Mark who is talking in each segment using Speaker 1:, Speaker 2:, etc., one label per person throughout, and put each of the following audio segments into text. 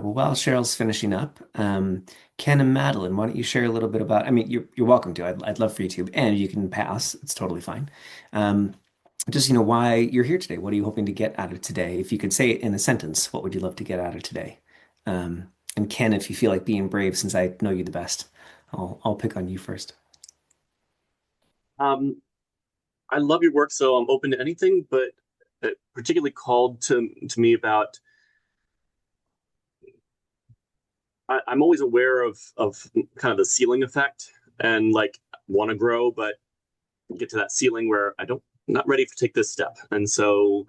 Speaker 1: Well, while Cheryl's finishing up, Ken and Madeline, why don't you share a little bit about, I mean, you're welcome to. I'd love for you to, and you can pass. It's totally fine. Um, just, why you're here today. What are you hoping to get out of today? If you could say it in a sentence, what would you love to get out of today? And Ken, if you feel like being brave, since I know you the best, I'll pick on you first.
Speaker 2: Um, I love your work, so I'm open to anything, but it particularly called to me about I'm always aware of kind of the ceiling effect and like want to grow, but get to that ceiling where I don't not ready to take this step. And so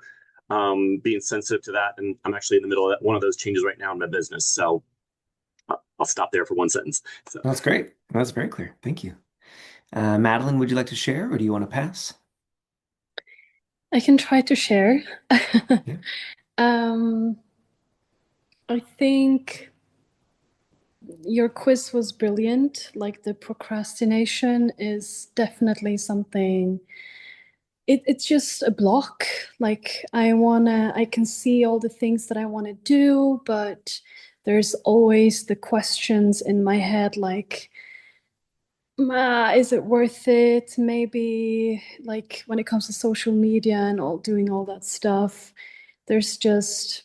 Speaker 2: being sensitive to that, and I'm actually in the middle of one of those changes right now in my business. So I'll stop there for one sentence. So
Speaker 1: That's great. That's very clear. Thank you. Madeline, would you like to share, or do you want to pass?
Speaker 3: I can try to share.
Speaker 1: Yeah.
Speaker 3: Um, I think your quiz was brilliant. Like the procrastination is definitely something. It's just a block. Like I can see all the things that I wanna do, but there's always the questions in my head like, is it worth it? Maybe like when it comes to social media and all doing all that stuff, there's just,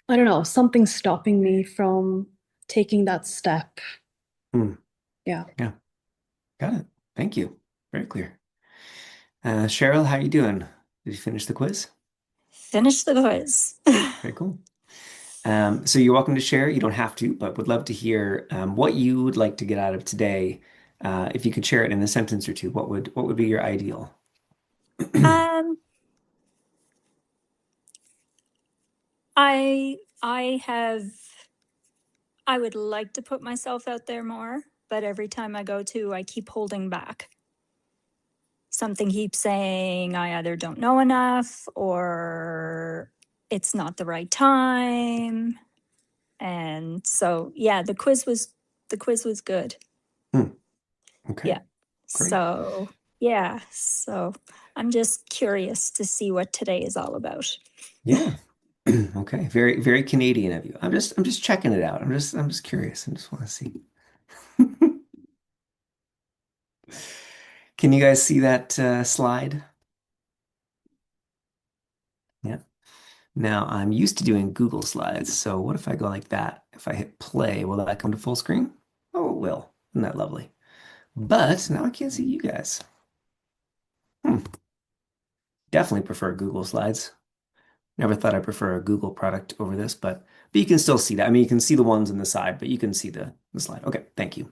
Speaker 3: I don't know, something stopping me from taking that step.
Speaker 1: Hmm.
Speaker 3: Yeah.
Speaker 1: Yeah. Got it. Thank you. Very clear. Cheryl, how are you doing? Did you finish the quiz?
Speaker 4: Finish the quiz.
Speaker 1: Very cool. So you're welcome to share. You don't have to, but would love to hear what you would like to get out of today. If you could share it in a sentence or two, what would be your ideal?
Speaker 4: Um, I have I would like to put myself out there more, but every time I go to, I keep holding back. Something keeps saying I either don't know enough or it's not the right time. And so yeah, the quiz was good.
Speaker 1: Hmm. Okay,
Speaker 4: Yeah.
Speaker 1: great.
Speaker 4: So I'm just curious to see what today is all about.
Speaker 1: Yeah. Okay. Very, very Canadian of you. I'm just checking it out. I'm just curious. I just want to see. Can you guys see that slide? Yeah. Now I'm used to doing Google Slides, so what if I go like that? If I hit play, will that come to full screen? Oh, it will. Isn't that lovely? But now I can't see you guys. Hmm. Definitely prefer Google Slides. Never thought I'd prefer a Google product over this, but you can still see that. I mean, you can see the ones on the side, but you can see the slide. Okay, thank you.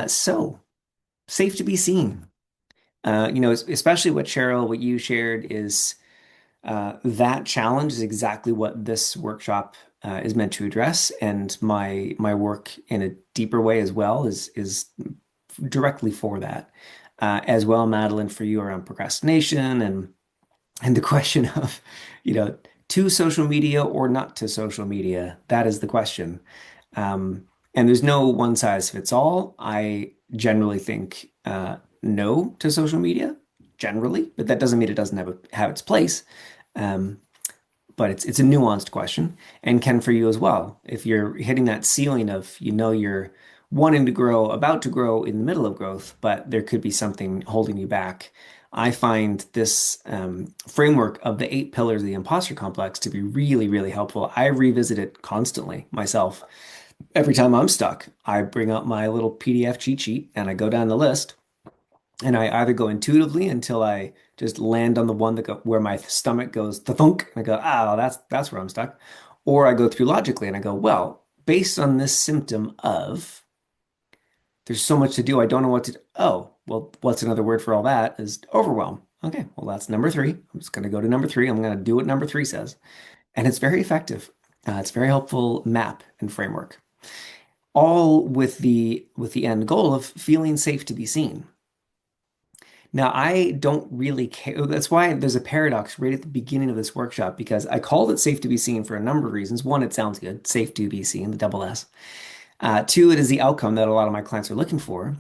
Speaker 1: So safe to be seen. Especially what Cheryl, what you shared is that challenge is exactly what this workshop is meant to address, and my work in a deeper way as well is directly for that. As well, Madeline, for you around procrastination and the question of, you know, to social media or not to social media. That is the question. And there's no one size fits all. I generally think no to social media, generally, but that doesn't mean it doesn't have its place. Um, but it's a nuanced question and can for you as well. If you're hitting that ceiling of, you're wanting to grow, about to grow in the middle of growth, but there could be something holding you back. I find this framework of the 8 pillars of the imposter complex to be really, really helpful. I revisit it constantly myself. Every time I'm stuck, I bring up my little PDF cheat sheet and I go down the list and I either go intuitively until I just land on the one where my stomach goes thunk, and I go, oh, that's where I'm stuck, or I go through logically and I go, well, based on this symptom of, there's so much to do, I don't know what to do. Oh, well, what's another word for all that is overwhelm. Okay, well, that's number three. I'm just going to go to number three. I'm going to do what number three says, and it's very effective. It's a very helpful map and framework, all with the end goal of feeling safe to be seen. Now, I don't really care. That's why there's a paradox right at the beginning of this workshop, because I called it safe to be seen for a number of reasons. One, it sounds good, safe to be seen, the double S. Two, it is the outcome that a lot of my clients are looking for.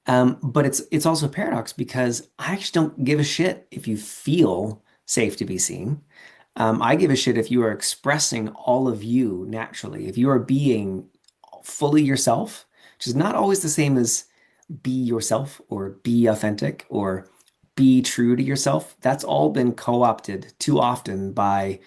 Speaker 1: But it's also a paradox because I actually don't give a shit if you feel safe to be seen. I give a shit if you are expressing all of you naturally, if you are being fully yourself, which is not always the same as be yourself or be authentic or be true to yourself. That's all been co-opted too often by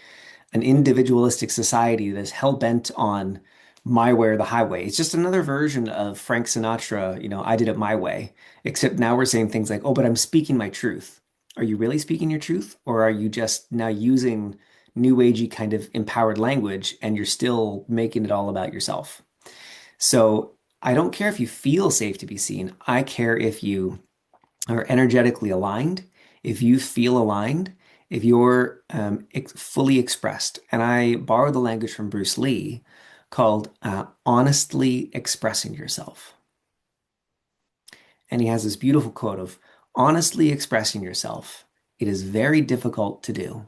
Speaker 1: an individualistic society that's hell bent on my way or the highway. It's just another version of Frank Sinatra, I did it my way, except now we're saying things like, oh, but I'm speaking my truth. Are you really speaking your truth? Or are you just now using new agey kind of empowered language and you're still making it all about yourself? So I don't care if you feel safe to be seen. I care if you are energetically aligned, if you feel aligned, if you're fully expressed. And I borrow the language from Bruce Lee called honestly expressing yourself. And he has this beautiful quote of honestly expressing yourself. It is very difficult to do.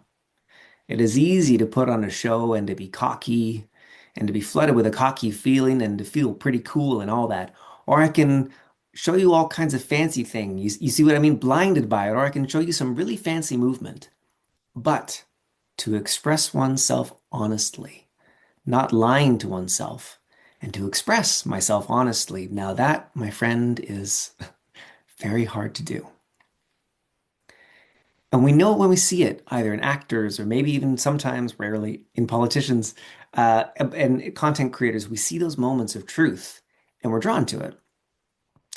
Speaker 1: It is easy to put on a show and to be cocky and to be flooded with a cocky feeling and to feel pretty cool and all that. Or I can show you all kinds of fancy things. You see what I mean? Blinded by it. Or I can show you some really fancy movement. But to express oneself honestly, not lying to oneself, and to express myself honestly, now that, my friend, is very hard to do. And we know it when we see it, either in actors or maybe even sometimes, rarely, in politicians and content creators. We see those moments of truth and we're drawn to it.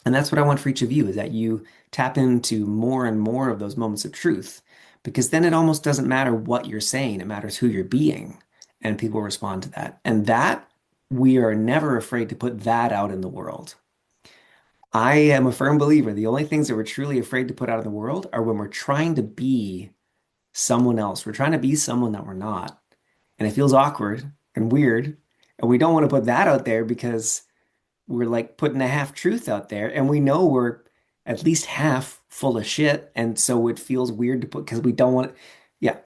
Speaker 1: And that's what I want for each of you is that you tap into more and more of those moments of truth, because then it almost doesn't matter what you're saying, it matters who you're being, and people respond to that. And that we are never afraid to put that out in the world. I am a firm believer the only things that we're truly afraid to put out in the world are when we're trying to be someone else. We're trying to be someone that we're not. And it feels awkward and weird. And we don't want to put that out there because we're like putting a half truth out there. And we know we're at least half full of shit. And so it feels weird to put because we don't want it. Yeah.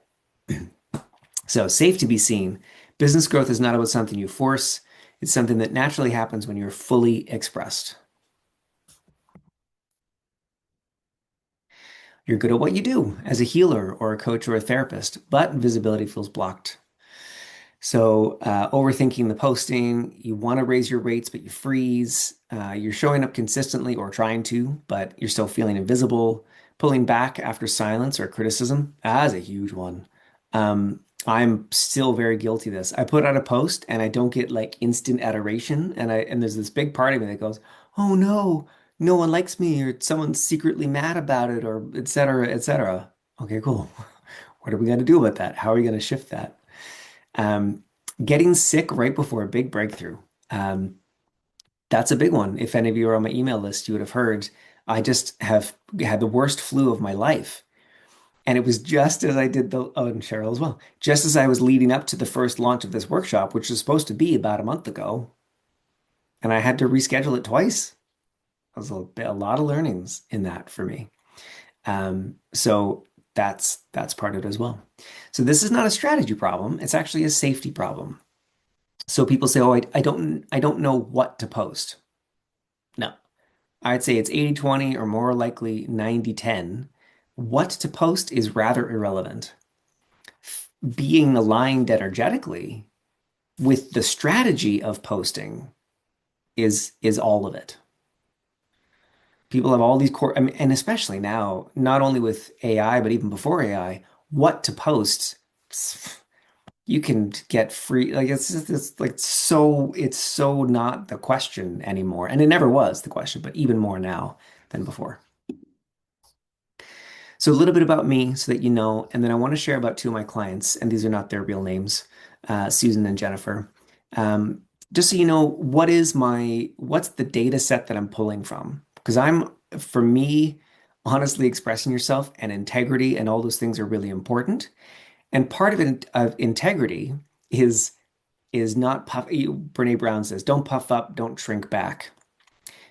Speaker 1: So safe to be seen. Business growth is not about something you force. It's something that naturally happens when you're fully expressed. You're good at what you do as a healer or a coach or a therapist, but visibility feels blocked. So overthinking the posting, you want to raise your rates, but you freeze. You're showing up consistently or trying to, but you're still feeling invisible. Pulling back after silence or criticism, that's a huge one. I'm still very guilty of this. I put out a post and I don't get like instant adoration, and there's this big part of me that goes, "Oh no, no one likes me, or someone's secretly mad about it, or et cetera, et cetera." Okay, cool. What are we going to do about that? How are we going to shift that? Um, Getting sick right before a big breakthrough. Um, that's a big one. If any of you are on my email list, you would have heard I just have had the worst flu of my life. And it was just as I did and Cheryl as well, just as I was leading up to the first launch of this workshop, which was supposed to be about a month ago, and I had to reschedule it twice. There was a lot of learnings in that for me. So that's part of it as well. So this is not a strategy problem. It's actually a safety problem. So people say, oh, I don't know what to post. No, I'd say it's 80-20 or more likely 90-10. What to post is rather irrelevant. Being aligned energetically with the strategy of posting is all of it. People have all these core, I mean, and especially now, not only with AI, but even before AI, what to post, you can get free. Like it's like it's so not the question anymore. And it never was the question, but even more now than before. So a little bit about me so that you know, and then I want to share about two of my clients, and these are not their real names, Susan and Jennifer. Just so you know, what's the data set that I'm pulling from? Because for me, honestly expressing yourself and integrity and all those things are really important. And part of integrity is not puff. Brene Brown says, "Don't puff up, don't shrink back."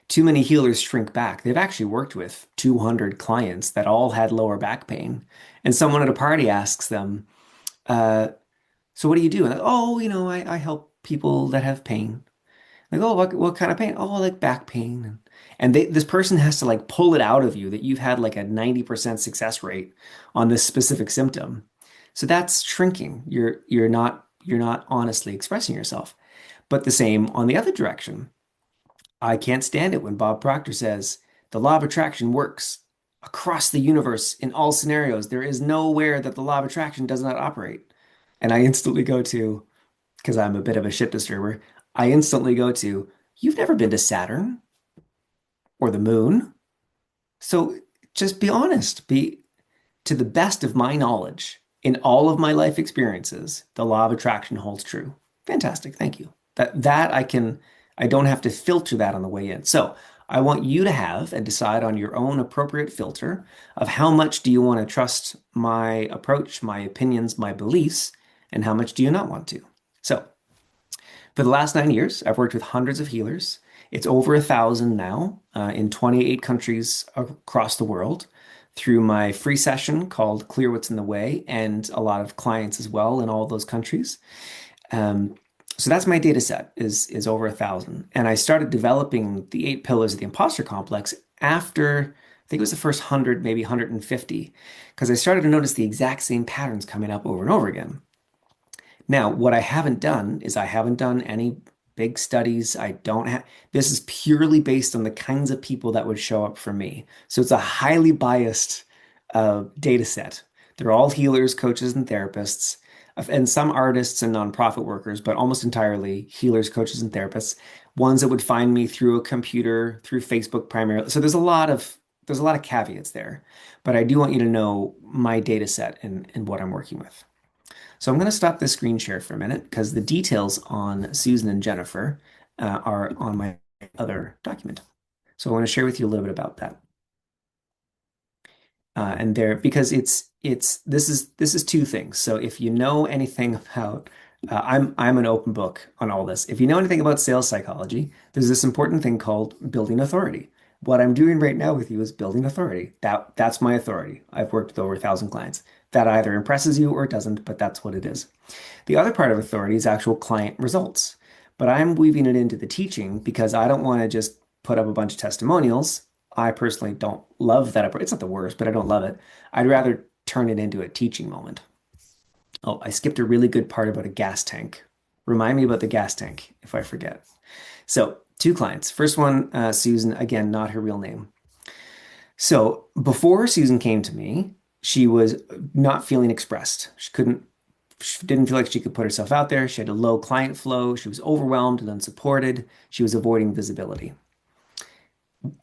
Speaker 1: Too many healers shrink back. They've actually worked with 200 clients that all had lower back pain, and someone at a party asks them, "So what do you do?" And like, "Oh, I help people that have pain." Like, "Oh, what kind of pain?" "Oh, like back pain." And this person has to like pull it out of you that you've had like a 90% success rate on this specific symptom. So that's shrinking. You're not honestly expressing yourself. But the same on the other direction. I can't stand it when Bob Proctor says the law of attraction works across the universe in all scenarios. There is nowhere that the law of attraction does not operate. And I instantly go to, because I'm a bit of a shit disturber, I instantly go to, you've never been to Saturn or the moon. So just be honest. Be to the best of my knowledge, in all of my life experiences, the law of attraction holds true. Fantastic. Thank you. That I don't have to filter that on the way in. So I want you to have and decide on your own appropriate filter of how much do you want to trust my approach, my opinions, my beliefs, and how much do you not want to. So for the last 9 years, I've worked with hundreds of healers. It's over 1,000 now in 28 countries across the world through my free session called Clear What's in the Way, and a lot of clients as well in all those countries. Um, so that's my data set is over 1,000. And I started developing the 8 pillars of the imposter complex after I think it was the first 100, maybe 150, because I started to notice the exact same patterns coming up over and over again. Now, what I haven't done is I haven't done any big studies. I don't have, this is purely based on the kinds of people that would show up for me. So it's a highly biased data set. They're all healers, coaches, and therapists, and some artists and nonprofit workers, but almost entirely healers, coaches, and therapists. Ones that would find me through a computer, through Facebook primarily. So there's a lot of caveats there, but I do want you to know my data set and what I'm working with. So I'm going to stop the screen share for a minute because the details on Susan and Jennifer are on my other document. So I want to share with you a little bit about that. And there, because this is two things. So if you know anything about, I'm an open book on all this. If you know anything about sales psychology, there's this important thing called building authority. What I'm doing right now with you is building authority. That's my authority. I've worked with over 1,000 clients. That either impresses you or it doesn't, but that's what it is. The other part of authority is actual client results. But I'm weaving it into the teaching because I don't want to just put up a bunch of testimonials. I personally don't love that approach. It's not the worst, but I don't love it. I'd rather turn it into a teaching moment. Oh, I skipped a really good part about a gas tank. Remind me about the gas tank if I forget. So, 2 clients. First one, Susan, again, not her real name. So, before Susan came to me, she was not feeling expressed. She didn't feel like she could put herself out there. She had a low client flow. She was overwhelmed and unsupported. She was avoiding visibility.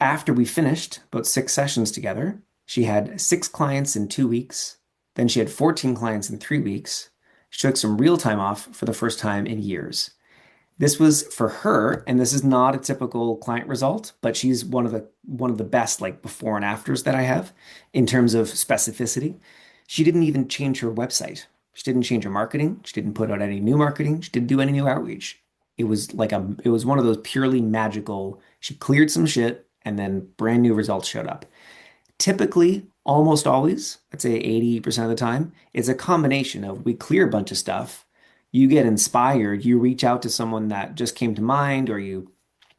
Speaker 1: After we finished about 6 sessions together, she had 6 clients in 2 weeks. Then she had 14 clients in 3 weeks. She took some real time off for the first time in years. This was for her, and this is not a typical client result, but she's one of the best like before and afters that I have in terms of specificity. She didn't even change her website. She didn't change her marketing. She didn't put out any new marketing. She didn't do any new outreach. It was one of those purely magical. She cleared some shit and then brand new results showed up. Typically, almost always, I'd say 80% of the time, it's a combination of we clear a bunch of stuff, you get inspired, you reach out to someone that just came to mind, or you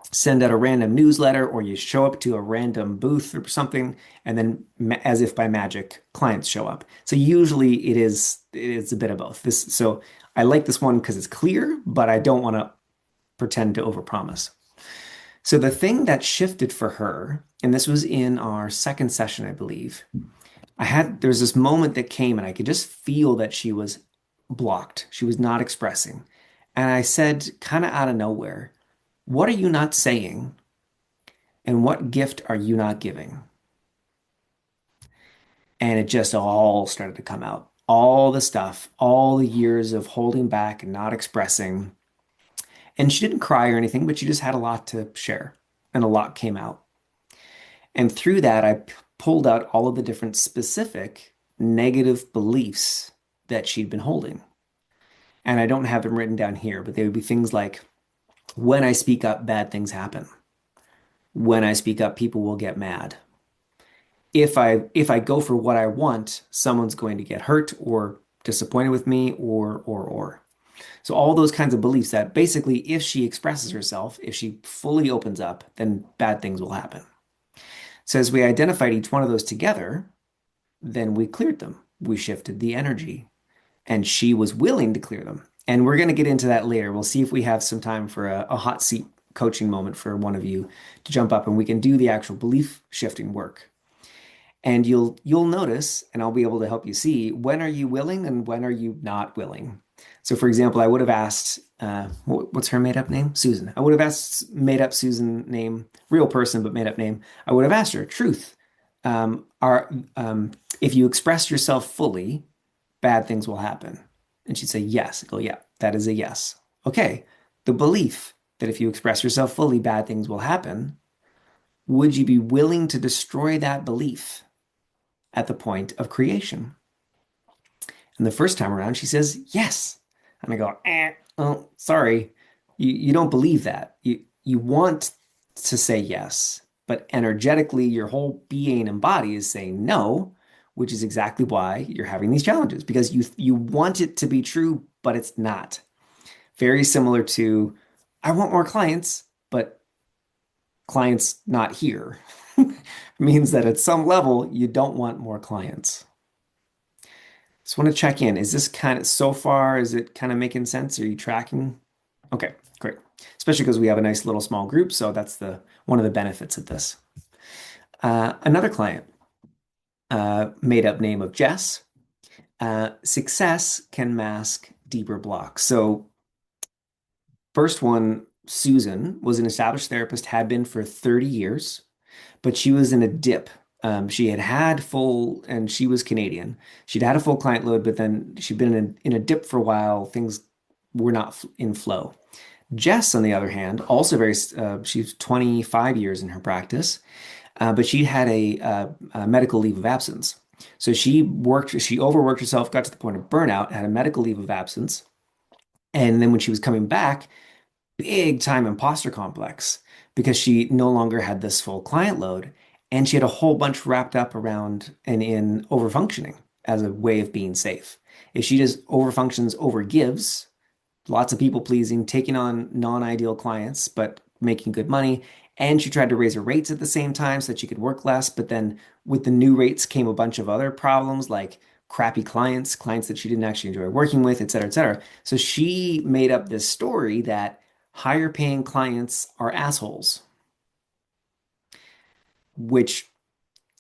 Speaker 1: send out a random newsletter, or you show up to a random booth or something, and then as if by magic, clients show up. So usually it's a bit of both. So I like this one because it's clear, but I don't want to pretend to overpromise. So the thing that shifted for her, and this was in our second session, I believe, there's this moment that came and I could just feel that she was blocked. She was not expressing. And I said, kind of out of nowhere, what are you not saying? And what gift are you not giving? And it just all started to come out. All the stuff, all the years of holding back and not expressing. And she didn't cry or anything, but she just had a lot to share and a lot came out. And through that, I pulled out all of the different specific negative beliefs that she'd been holding. And I don't have them written down here, but they would be things like, when I speak up, bad things happen. When I speak up, people will get mad. If I go for what I want, someone's going to get hurt or disappointed with me or. So all those kinds of beliefs that basically if she expresses herself, if she fully opens up, then bad things will happen. So as we identified each one of those together, then we cleared them. We shifted the energy. and she was willing to clear them. And we're going to get into that later. We'll see if we have some time for a hot seat coaching moment for one of you to jump up and we can do the actual belief shifting work. And you'll notice, and I'll be able to help you see, when are you willing and when are you not willing. So for example, I would have asked, what's her made up name? Susan. I would have asked made up Susan name, real person, but made up name. I would have asked her, truth. Are if you express yourself fully, bad things will happen. And she'd say, yes. I go, yeah, that is a yes. Okay. The belief that if you express yourself fully, bad things will happen. Would you be willing to destroy that belief at the point of creation? And the first time around, she says, yes. And I go, oh, sorry. You don't believe that. You want to say yes, but energetically, your whole being and body is saying no, which is exactly why you're having these challenges because you want it to be true, but it's not. Very similar to, I want more clients, but clients not here. Means that at some level, you don't want more clients. Just want to check in. Is this kind of so far, is it kind of making sense? Are you tracking? Okay, great. Especially because we have a nice little small group, so that's the one of the benefits of this. Another client, made up name of Jess. Success can mask deeper blocks. So first one, Susan was an established therapist, had been for 30 years, but she was in a dip. She had had full, and she was Canadian. She'd had a full client load, but then she'd been in a dip for a while. Things were not in flow. Jess, on the other hand, also she's 25 years in her practice, but she had a medical leave of absence. So she overworked herself, got to the point of burnout, had a medical leave of absence. And then when she was coming back, big time imposter complex because she no longer had this full client load. And she had a whole bunch wrapped up around and in overfunctioning as a way of being safe. If she just overfunctions, overgives, lots of people pleasing, taking on non-ideal clients, but making good money. And she tried to raise her rates at the same time so that she could work less. But then with the new rates came a bunch of other problems like crappy clients, clients that she didn't actually enjoy working with, et cetera, et cetera. So she made up this story that higher paying clients are assholes, which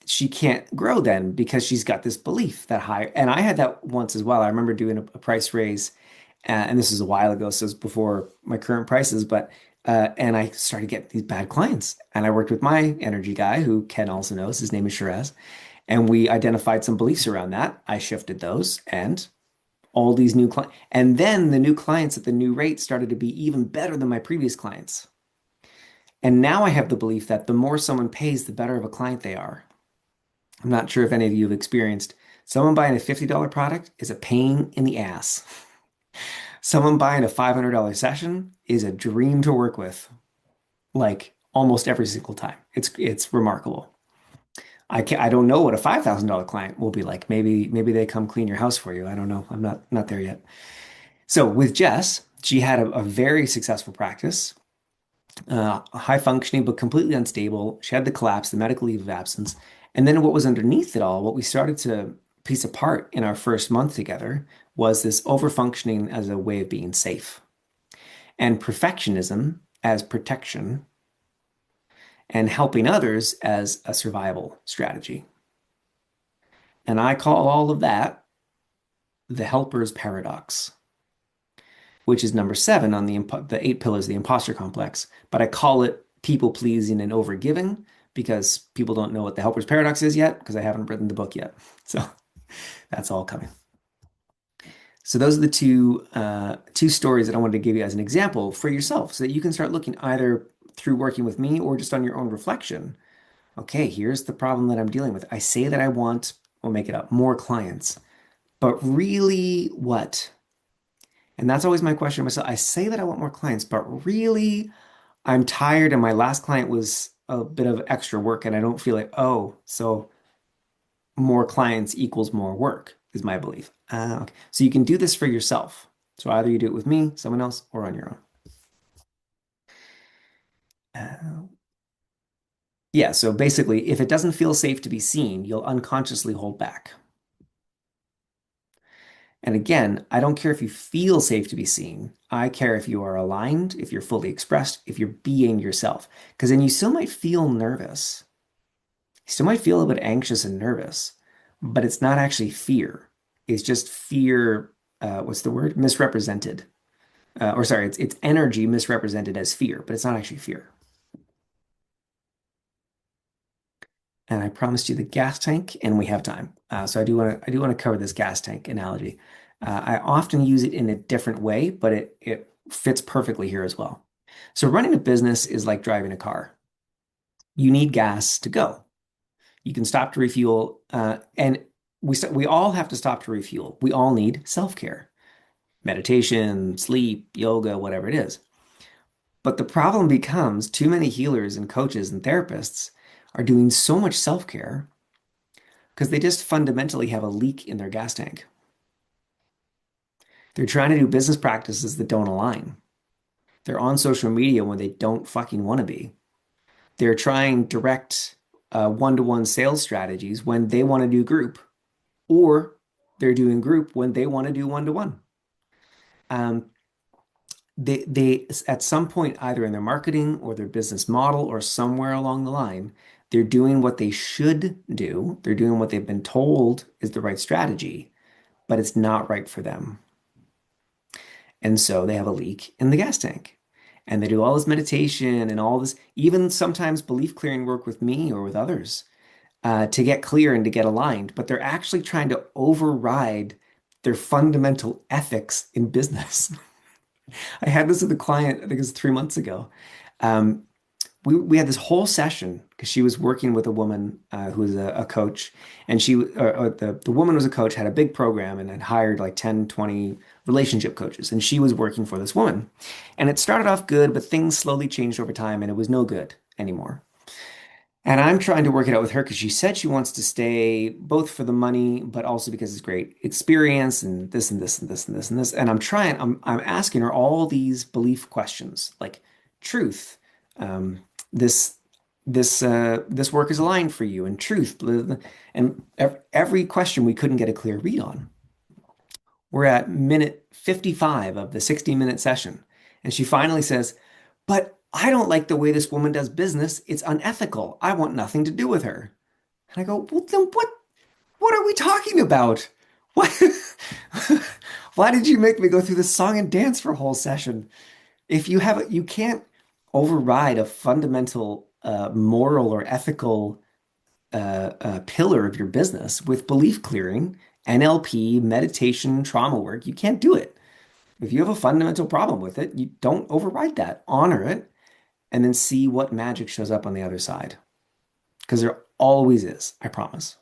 Speaker 1: she can't grow then because she's got this belief that higher. And I had that once as well. I remember doing a price raise, and this was a while ago, so it was before my current prices, but and I started getting these bad clients. And I worked with my energy guy, who Ken also knows. His name is Shiraz. And we identified some beliefs around that. I shifted those and all these new clients. And then the new clients at the new rate started to be even better than my previous clients. And now I have the belief that the more someone pays, the better of a client they are. I'm not sure if any of you have experienced someone buying a $50 product is a pain in the ass. Someone buying a $500 session is a dream to work with, like almost every single time. It's remarkable. I don't know what a $5,000 client will be like. Maybe they come clean your house for you. I don't know. I'm not there yet. So with Jess, she had a very successful practice, high functioning but completely unstable. She had the collapse, the medical leave of absence, and then what was underneath it all, what we started to piece apart in our first month together was this overfunctioning as a way of being safe, and perfectionism as protection, and helping others as a survival strategy. And I call all of that the helper's paradox, which is number 7 on the 8 pillars of the imposter complex. But I call it people pleasing and overgiving because people don't know what the helper's paradox is yet because I haven't written the book yet. So that's all coming. So those are the two stories that I wanted to give you as an example for yourself so that you can start looking either through working with me or just on your own reflection. Okay, here's the problem that I'm dealing with. I say that I want, we'll make it up, more clients, but really what? And that's always my question to myself. I say that I want more clients, but really I'm tired and my last client was a bit of extra work and I don't feel like, oh, so more clients equals more work is my belief. Okay. So you can do this for yourself. So either you do it with me, someone else, or on your own. Yeah, so basically, if it doesn't feel safe to be seen, you'll unconsciously hold back. And again, I don't care if you feel safe to be seen. I care if you are aligned, if you're fully expressed, if you're being yourself. Because then you still might feel nervous. You still might feel a bit anxious and nervous, but it's not actually fear. It's just fear, what's the word? Misrepresented. Or sorry, it's energy misrepresented as fear, but it's not actually fear. And I promised you the gas tank, and we have time. So I do want to cover this gas tank analogy. I often use it in a different way, but it fits perfectly here as well. So running a business is like driving a car. You need gas to go. You can stop to refuel, and we all have to stop to refuel. We all need self-care, meditation, sleep, yoga, whatever it is. But the problem becomes too many healers and coaches and therapists are doing so much self-care because they just fundamentally have a leak in their gas tank. They're trying to do business practices that don't align. They're on social media when they don't fucking want to be. They're trying direct one-to-one sales strategies when they want to do group, or they're doing group when they want to do one-to-one. Um, they at some point, either in their marketing or their business model or somewhere along the line, they're doing what they should do. They're doing what they've been told is the right strategy, but it's not right for them. And so they have a leak in the gas tank. And they do all this meditation and all this, even sometimes belief clearing work with me or with others to get clear and to get aligned. But they're actually trying to override their fundamental ethics in business. I had this with a client, I think it was 3 months ago. Um, we had this whole session because she was working with a woman who was a coach, and the woman was a coach, had a big program, and had hired like 10, 20 relationship coaches, and she was working for this woman. And it started off good, but things slowly changed over time, and it was no good anymore. And I'm trying to work it out with her because she said she wants to stay both for the money, but also because it's great experience and this and this and this and this and this. And I'm asking her all these belief questions like truth, um, this this work is aligned for you, and truth, blah, blah, blah. And every question we couldn't get a clear read on. We're at minute 55 of the 60-minute session, and she finally says, "But I don't like the way this woman does business. It's unethical. I want nothing to do with her." And I go, "Well, then what are we talking about? What why did you make me go through this song and dance for a whole session? If you can't override a fundamental moral or ethical pillar of your business with belief clearing, NLP, meditation, trauma work. You can't do it. If you have a fundamental problem with it, you don't override that. Honor it, and then see what magic shows up on the other side. Because there always is, I promise.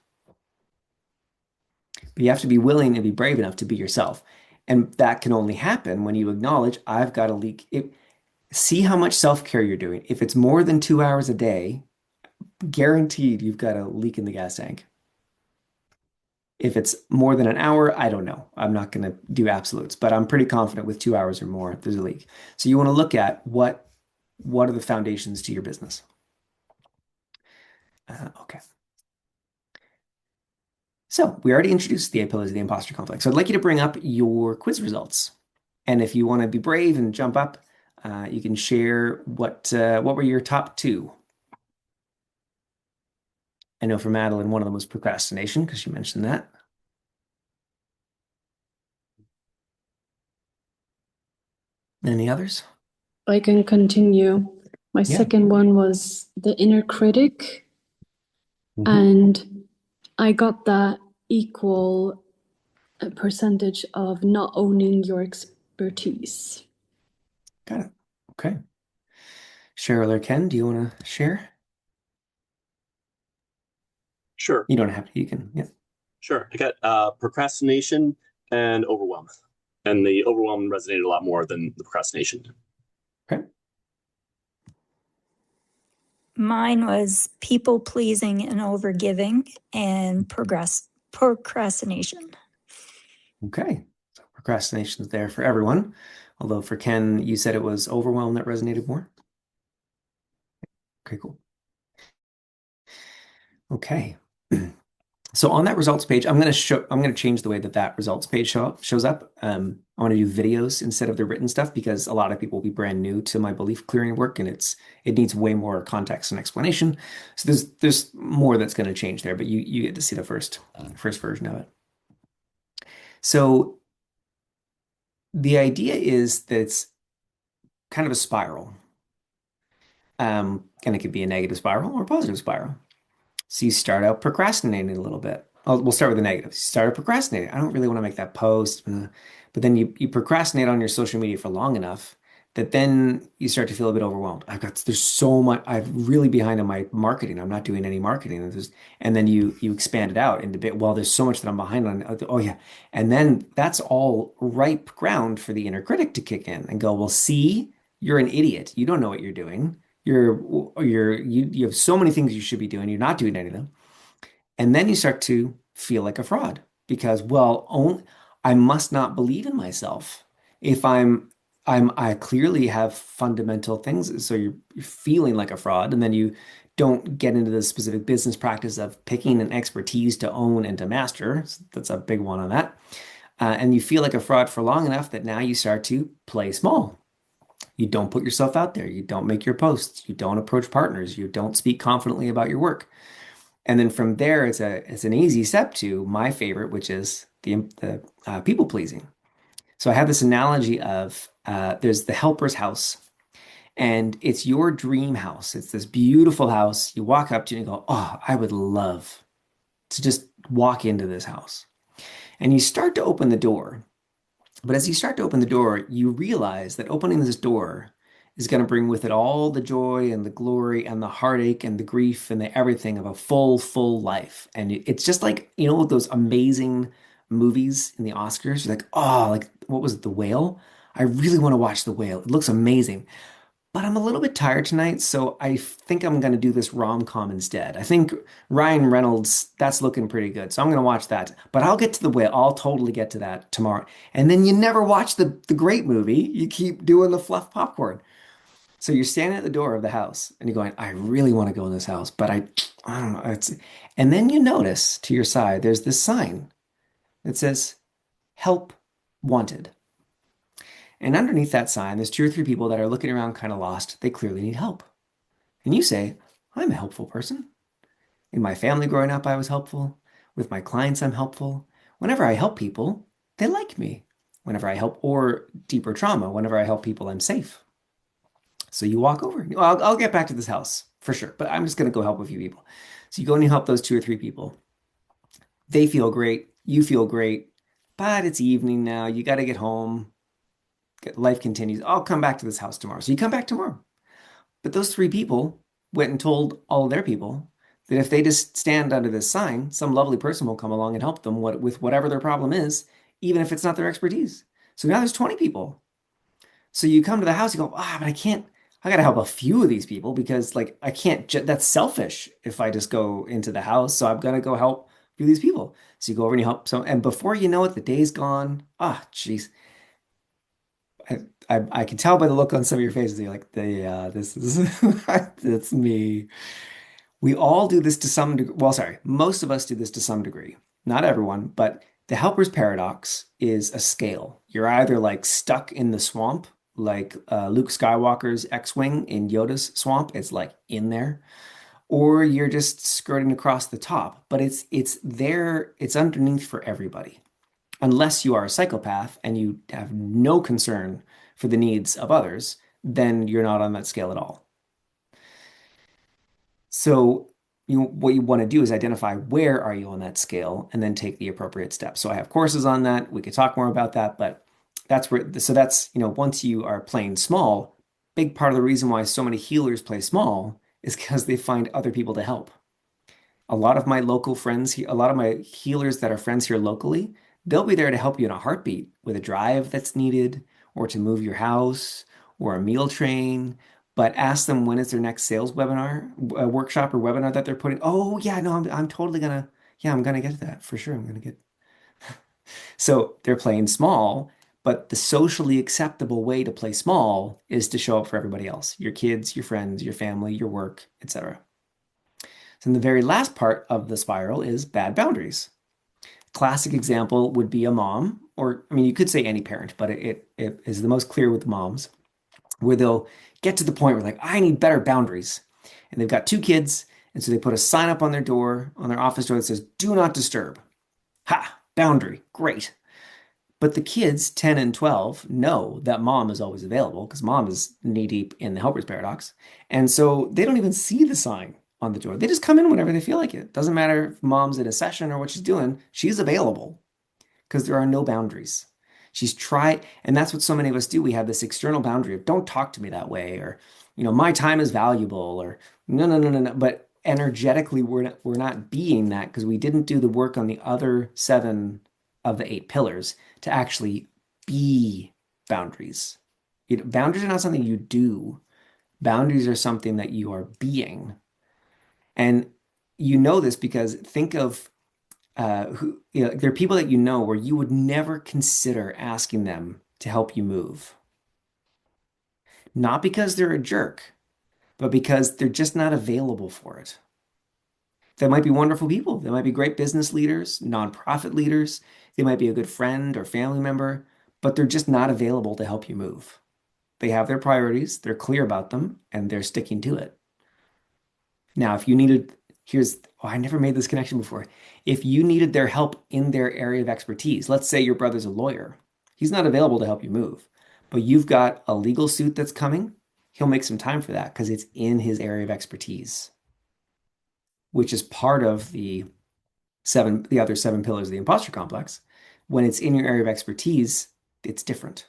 Speaker 1: But you have to be willing and be brave enough to be yourself. And that can only happen when you acknowledge, I've got a leak. See how much self-care you're doing. If it's more than 2 hours a day, guaranteed you've got a leak in the gas tank. If it's more than an hour, I don't know. I'm not going to do absolutes, but I'm pretty confident with 2 hours or more, there's a leak. So you want to look at what are the foundations to your business. Okay. So we already introduced the 8 pillars of the imposter complex. So I'd like you to bring up your quiz results. And if you want to be brave and jump up, you can share what were your top two. I know for Madeline, one of them was procrastination because she mentioned that. Any others?
Speaker 3: I can continue. My
Speaker 1: Yeah.
Speaker 3: second one was the inner critic,
Speaker 1: Mhm.
Speaker 3: and I got that equal percentage of not owning your expertise.
Speaker 1: Got it. Okay. Cheryl or Ken, do you want to share?
Speaker 2: Sure,
Speaker 1: You don't have to. You can. Yeah.
Speaker 2: sure. I got procrastination and overwhelm, and the overwhelm resonated a lot more than the procrastination.
Speaker 1: Okay.
Speaker 4: Mine was people pleasing and overgiving and procrastination.
Speaker 1: Okay. So procrastination is there for everyone. Although for Ken, you said it was overwhelm that resonated more. Okay, cool. Okay. So on that results page, I'm going to change the way that that results page shows up. I want to do videos instead of the written stuff because a lot of people will be brand new to my belief clearing work and it needs way more context and explanation. So there's more that's going to change there, but you get to see the first version of it. So the idea is that it's kind of a spiral. And it could be a negative spiral or a positive spiral. So you start out procrastinating a little bit. We'll start with the negatives. You start out procrastinating. I don't really want to make that post. But then you procrastinate on your social media for long enough that then you start to feel a bit overwhelmed. There's so much, I'm really behind on my marketing. I'm not doing any marketing. And then you expand it out into bit. Well, there's so much that I'm behind on. Oh yeah. And then that's all ripe ground for the inner critic to kick in and go, well, see, you're an idiot. You don't know what you're doing. You have so many things you should be doing. You're not doing any of them. And then you start to feel like a fraud because, well, I must not believe in myself if I clearly have fundamental things. So you're feeling like a fraud, and then you don't get into the specific business practice of picking an expertise to own and to master. So that's a big one on that. And you feel like a fraud for long enough that now you start to play small. You don't put yourself out there. You don't make your posts. You don't approach partners. You don't speak confidently about your work. And then from there, it's an easy step to my favorite, which is the people pleasing. So I have this analogy of there's the helper's house, and it's your dream house. It's this beautiful house. You walk up to it and you go, "Oh, I would love to just walk into this house." And you start to open the door. But as you start to open the door, you realize that opening this door is going to bring with it all the joy and the glory and the heartache and the grief and the everything of a full life. And it's just like, those amazing movies in the Oscars. You're like, oh, like what was it, The Whale? I really want to watch The Whale. It looks amazing. But I'm a little bit tired tonight, so I think I'm going to do this rom-com instead. I think Ryan Reynolds, that's looking pretty good. So I'm going to watch that. But I'll get to The Whale. I'll totally get to that tomorrow. And then you never watch the great movie. You keep doing the fluff popcorn. So you're standing at the door of the house and you're going, I really want to go in this house, but I don't know. And then you notice to your side, there's this sign that says, help wanted. And underneath that sign, there's two or three people that are looking around kind of lost. They clearly need help. And you say, I'm a helpful person. In my family growing up, I was helpful. With my clients, I'm helpful. Whenever I help people, they like me. Whenever I help, or deeper trauma, whenever I help people, I'm safe. So you walk over. I'll get back to this house for sure, but I'm just going to go help a few people. So you go and you help those two or three people. They feel great. You feel great, but it's evening now. You got to get home. Life continues. I'll come back to this house tomorrow. So you come back tomorrow. But those three people went and told all of their people that if they just stand under this sign, some lovely person will come along and help them with whatever their problem is, even if it's not their expertise. So now there's 20 people. So you come to the house, you go, but I got to help a few of these people because like I can't, that's selfish if I just go into the house. So I'm going to go help a few of these people. So you go over and you help some, and before you know it, the day's gone. Geez. I can tell by the look on some of your faces. You're like, yeah, this is that's me. We all do this to some degree. Well, sorry, most of us do this to some degree. Not everyone, but the helper's paradox is a scale. You're either like stuck in the swamp, like Luke Skywalker's X-Wing in Yoda's swamp. It's like in there, or you're just skirting across the top. But it's there. It's underneath for everybody unless you are a psychopath and you have no concern for the needs of others, then you're not on that scale at all. So what you want to do is identify where are you on that scale and then take the appropriate steps. So I have courses on that. We could talk more about that, but that's once you are playing small, big part of the reason why so many healers play small is because they find other people to help. A lot of my local friends, a lot of my healers that are friends here locally, they'll be there to help you in a heartbeat with a drive that's needed, or to move your house, or a meal train. But ask them when is their next sales webinar, workshop or webinar that they're putting. Oh yeah, no, I'm totally gonna, yeah, I'm gonna get to that for sure. I'm gonna get. So they're playing small, but the socially acceptable way to play small is to show up for everybody else, your kids, your friends, your family, your work, etc. So the very last part of the spiral is bad boundaries. Classic example would be a mom, or I mean, you could say any parent, but it is the most clear with moms, where they'll get to the point where like, I need better boundaries. And they've got two kids, and so they put a sign up on their door, on their office door that says, "Do not disturb." Ha, boundary, great. But the kids, 10 and 12, know that mom is always available because mom is knee deep in the helper's paradox. And so they don't even see the sign on the door. They just come in whenever they feel like it. Doesn't matter if mom's in a session or what she's doing, she's available because there are no boundaries. She's tried, and that's what so many of us do. We have this external boundary of don't talk to me that way, or, my time is valuable, or no, no, no, no, no. But energetically, we're not being that because we didn't do the work on the other seven of the eight pillars to actually be boundaries. Boundaries are not something you do. Boundaries are something that you are being. And you know this because think of there are people that you know where you would never consider asking them to help you move. Not because they're a jerk, but because they're just not available for it. They might be wonderful people. They might be great business leaders, nonprofit leaders. They might be a good friend or family member, but they're just not available to help you move. They have their priorities, they're clear about them, and they're sticking to it. Now, if you needed, I never made this connection before. If you needed their help in their area of expertise, let's say your brother's a lawyer, he's not available to help you move, but you've got a legal suit that's coming, he'll make some time for that because it's in his area of expertise, which is part of the other seven pillars of the imposter complex. When it's in your area of expertise, it's different.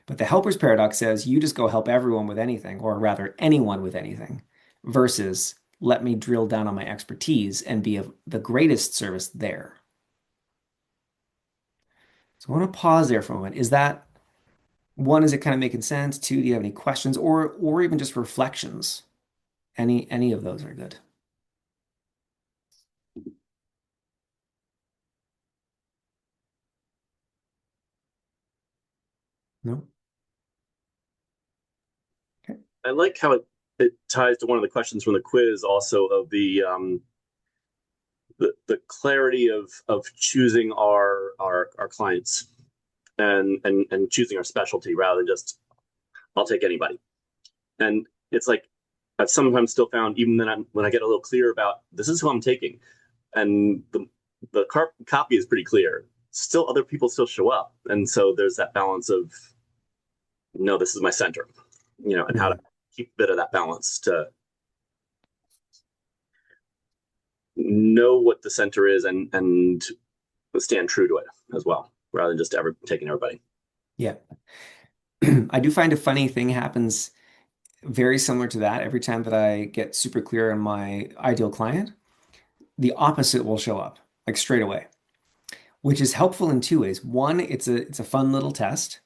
Speaker 1: But the helper's paradox says you just go help everyone with anything, or rather anyone with anything, versus let me drill down on my expertise and be of the greatest service there. So I want to pause there for a moment. Is that one, is it kind of making sense? Two, do you have any questions or even just reflections? Any of those are good. No? Okay.
Speaker 2: I like how it ties to one of the questions from the quiz also of the clarity of choosing our clients and choosing our specialty rather than just I'll take anybody. And it's like I've sometimes still found even then when I get a little clear about this is who I'm taking, and the copy is pretty clear. Still, other people still show up, and so there's that balance of no, this is my center, and how to keep a bit of that balance to know what the center is and stand true to it as well, rather than just ever taking everybody.
Speaker 1: Yeah. I do find a funny thing happens very similar to that every time that I get super clear on my ideal client. The opposite will show up like straight away, which is helpful in two ways. One, it's a fun little test.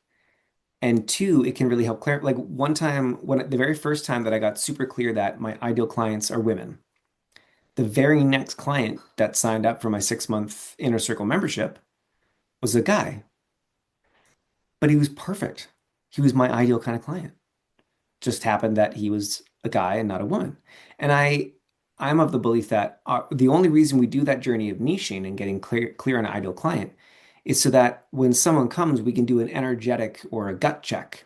Speaker 1: And two, it can really help clarify. Like one time, the very first time that I got super clear that my ideal clients are women, the very next client that signed up for my 6-month Inner Circle membership was a guy, but he was perfect. He was my ideal kind of client. Just happened that he was a guy and not a woman. And I'm of the belief that the only reason we do that journey of niching and getting clear on an ideal client is so that when someone comes, we can do an energetic or a gut check.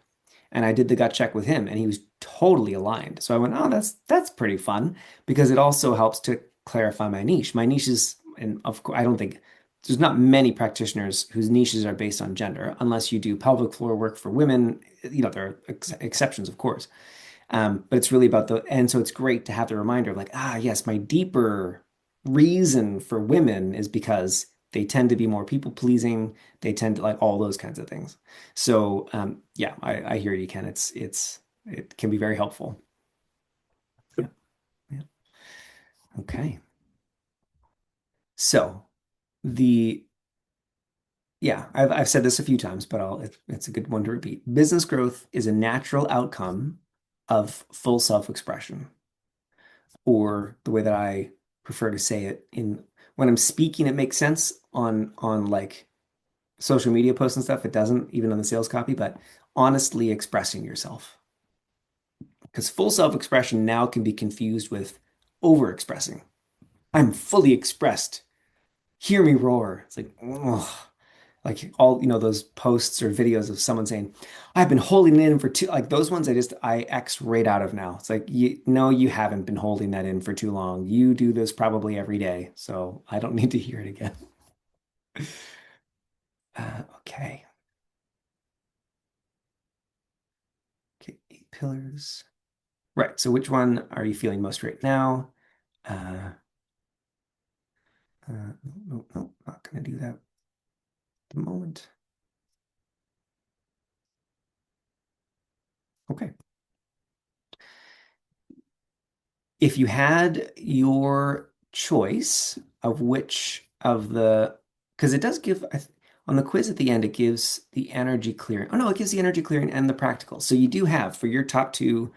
Speaker 1: And I did the gut check with him, and he was totally aligned. So I went, oh, that's pretty fun because it also helps to clarify my niche. My niche is, and of course, I don't think there's not many practitioners whose niches are based on gender, unless you do pelvic floor work for women. There are exceptions, of course. But it's really about and so it's great to have the reminder of like, yes, my deeper reason for women is because they tend to be more people pleasing. They tend to like all those kinds of things. So yeah, I hear you, Ken. It can be very helpful. Yeah. Yeah. Okay. So I've said this a few times, but it's a good one to repeat. Business growth is a natural outcome of full self-expression, or the way that I prefer to say it when I'm speaking, it makes sense on like social media posts and stuff. It doesn't, even on the sales copy, but honestly expressing yourself. Because full self-expression now can be confused with overexpressing. I'm fully expressed. Hear me roar. It's like, ugh. Like all, those posts or videos of someone saying, I've been holding it in for too, like those ones I X right out of now. It's like, no, you haven't been holding that in for too long. You do this probably every day. So I don't need to hear it again. Okay. Okay. 8 pillars. Right. So which one are you feeling most right now? Uh, no, no, no, not going to do that at the moment. Okay. If you had your choice of which of the, because it does give, on the quiz at the end, it gives the energy clearing. Oh no, it gives the energy clearing and the practical. So you do have for your top two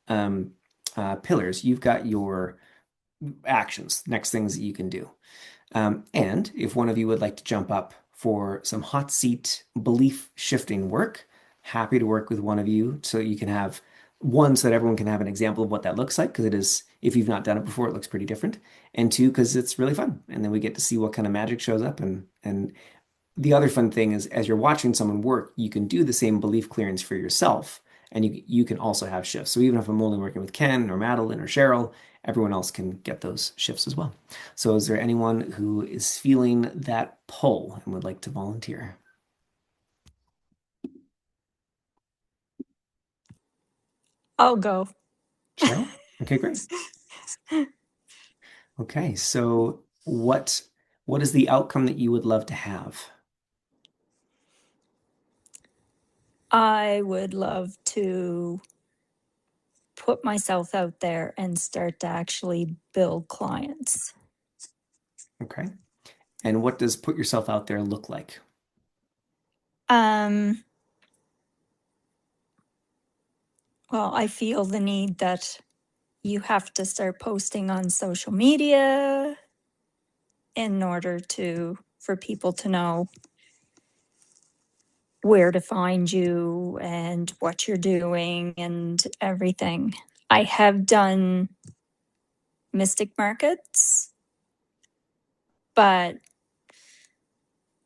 Speaker 1: um, pillars, you've got your actions, next things that you can do. And if one of you would like to jump up for some hot seat belief shifting work, happy to work with one of you so you can have one, so that everyone can have an example of what that looks like, because it is, if you've not done it before, it looks pretty different. And two, because it's really fun. And then we get to see what kind of magic shows up. And the other fun thing is as you're watching someone work, you can do the same belief clearance for yourself. And you can also have shifts. So even if I'm only working with Ken or Madeline or Cheryl, everyone else can get those shifts as well. So is there anyone who is feeling that pull and would like to volunteer?
Speaker 4: I'll go.
Speaker 1: Cheryl? Okay, great. Okay, so what is the outcome that you would love to have?
Speaker 4: I would love to put myself out there and start to actually build clients.
Speaker 1: Okay. And what does put yourself out there look like?
Speaker 4: Well, I feel the need that you have to start posting on social media in order for people to know where to find you and what you're doing and everything. I have done Mystic Markets, but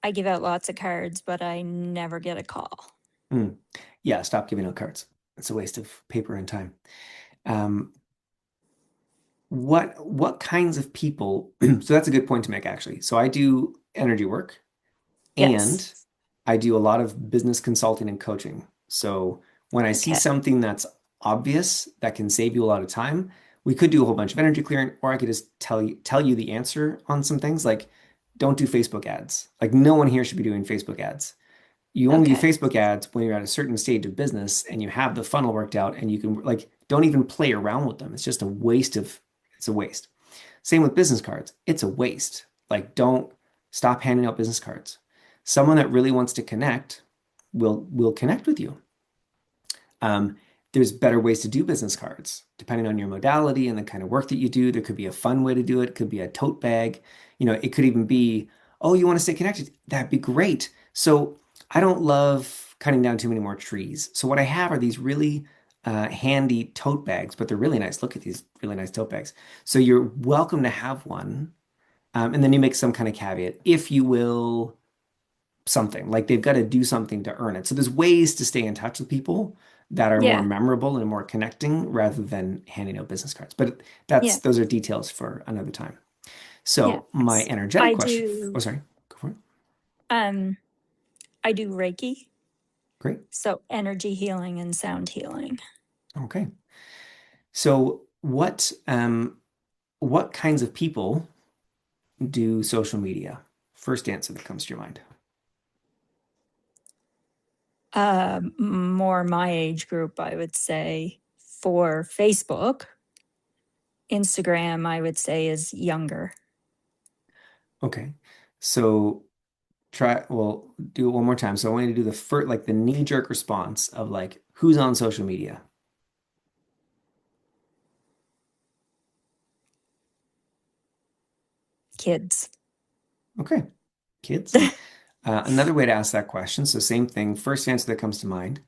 Speaker 4: I give out lots of cards, but I never get a call.
Speaker 1: Yeah, stop giving out cards. It's a waste of paper and time. Um, what kinds of people, so that's a good point to make actually. So I do energy work and
Speaker 4: Yes.
Speaker 1: I do a lot of business consulting and coaching. So when I see
Speaker 4: Okay.
Speaker 1: something that's obvious that can save you a lot of time, we could do a whole bunch of energy clearing, or I could just tell you the answer on some things like don't do Facebook ads. Like no one here should be doing Facebook ads. You only do
Speaker 4: Okay.
Speaker 1: Facebook ads when you're at a certain stage of business and you have the funnel worked out and you can like don't even play around with them. It's just a waste of it's a waste. Same with business cards. It's a waste. Like don't stop handing out business cards. Someone that really wants to connect will connect with you. Um, there's better ways to do business cards depending on your modality and the kind of work that you do. There could be a fun way to do it. It could be a tote bag. It could even be, oh, you want to stay connected? That'd be great. So I don't love cutting down too many more trees. So what I have are these really handy tote bags, but they're really nice. Look at these really nice tote bags. So you're welcome to have one. And then you make some kind of caveat, if you will, something like they've got to do something to earn it. So there's ways to stay in touch with people that are more
Speaker 4: Yeah.
Speaker 1: memorable and more connecting rather than handing out business cards. But
Speaker 4: Yeah.
Speaker 1: those are details for another time.
Speaker 4: Yeah.
Speaker 1: So my energetic
Speaker 4: I
Speaker 1: question.
Speaker 4: do
Speaker 1: Oh, sorry. Go for it.
Speaker 4: I do Reiki,
Speaker 1: Great.
Speaker 4: so energy healing and sound healing.
Speaker 1: Okay. So what kinds of people do social media? First answer that comes to your mind.
Speaker 4: More my age group, I would say. For Facebook, Instagram, I would say is younger.
Speaker 1: Okay. So we'll do it one more time. So I want you to do the first, like the knee-jerk response of like who's on social media.
Speaker 4: Kids.
Speaker 1: Okay, kids. Another way to ask that question, so same thing, first answer that comes to mind.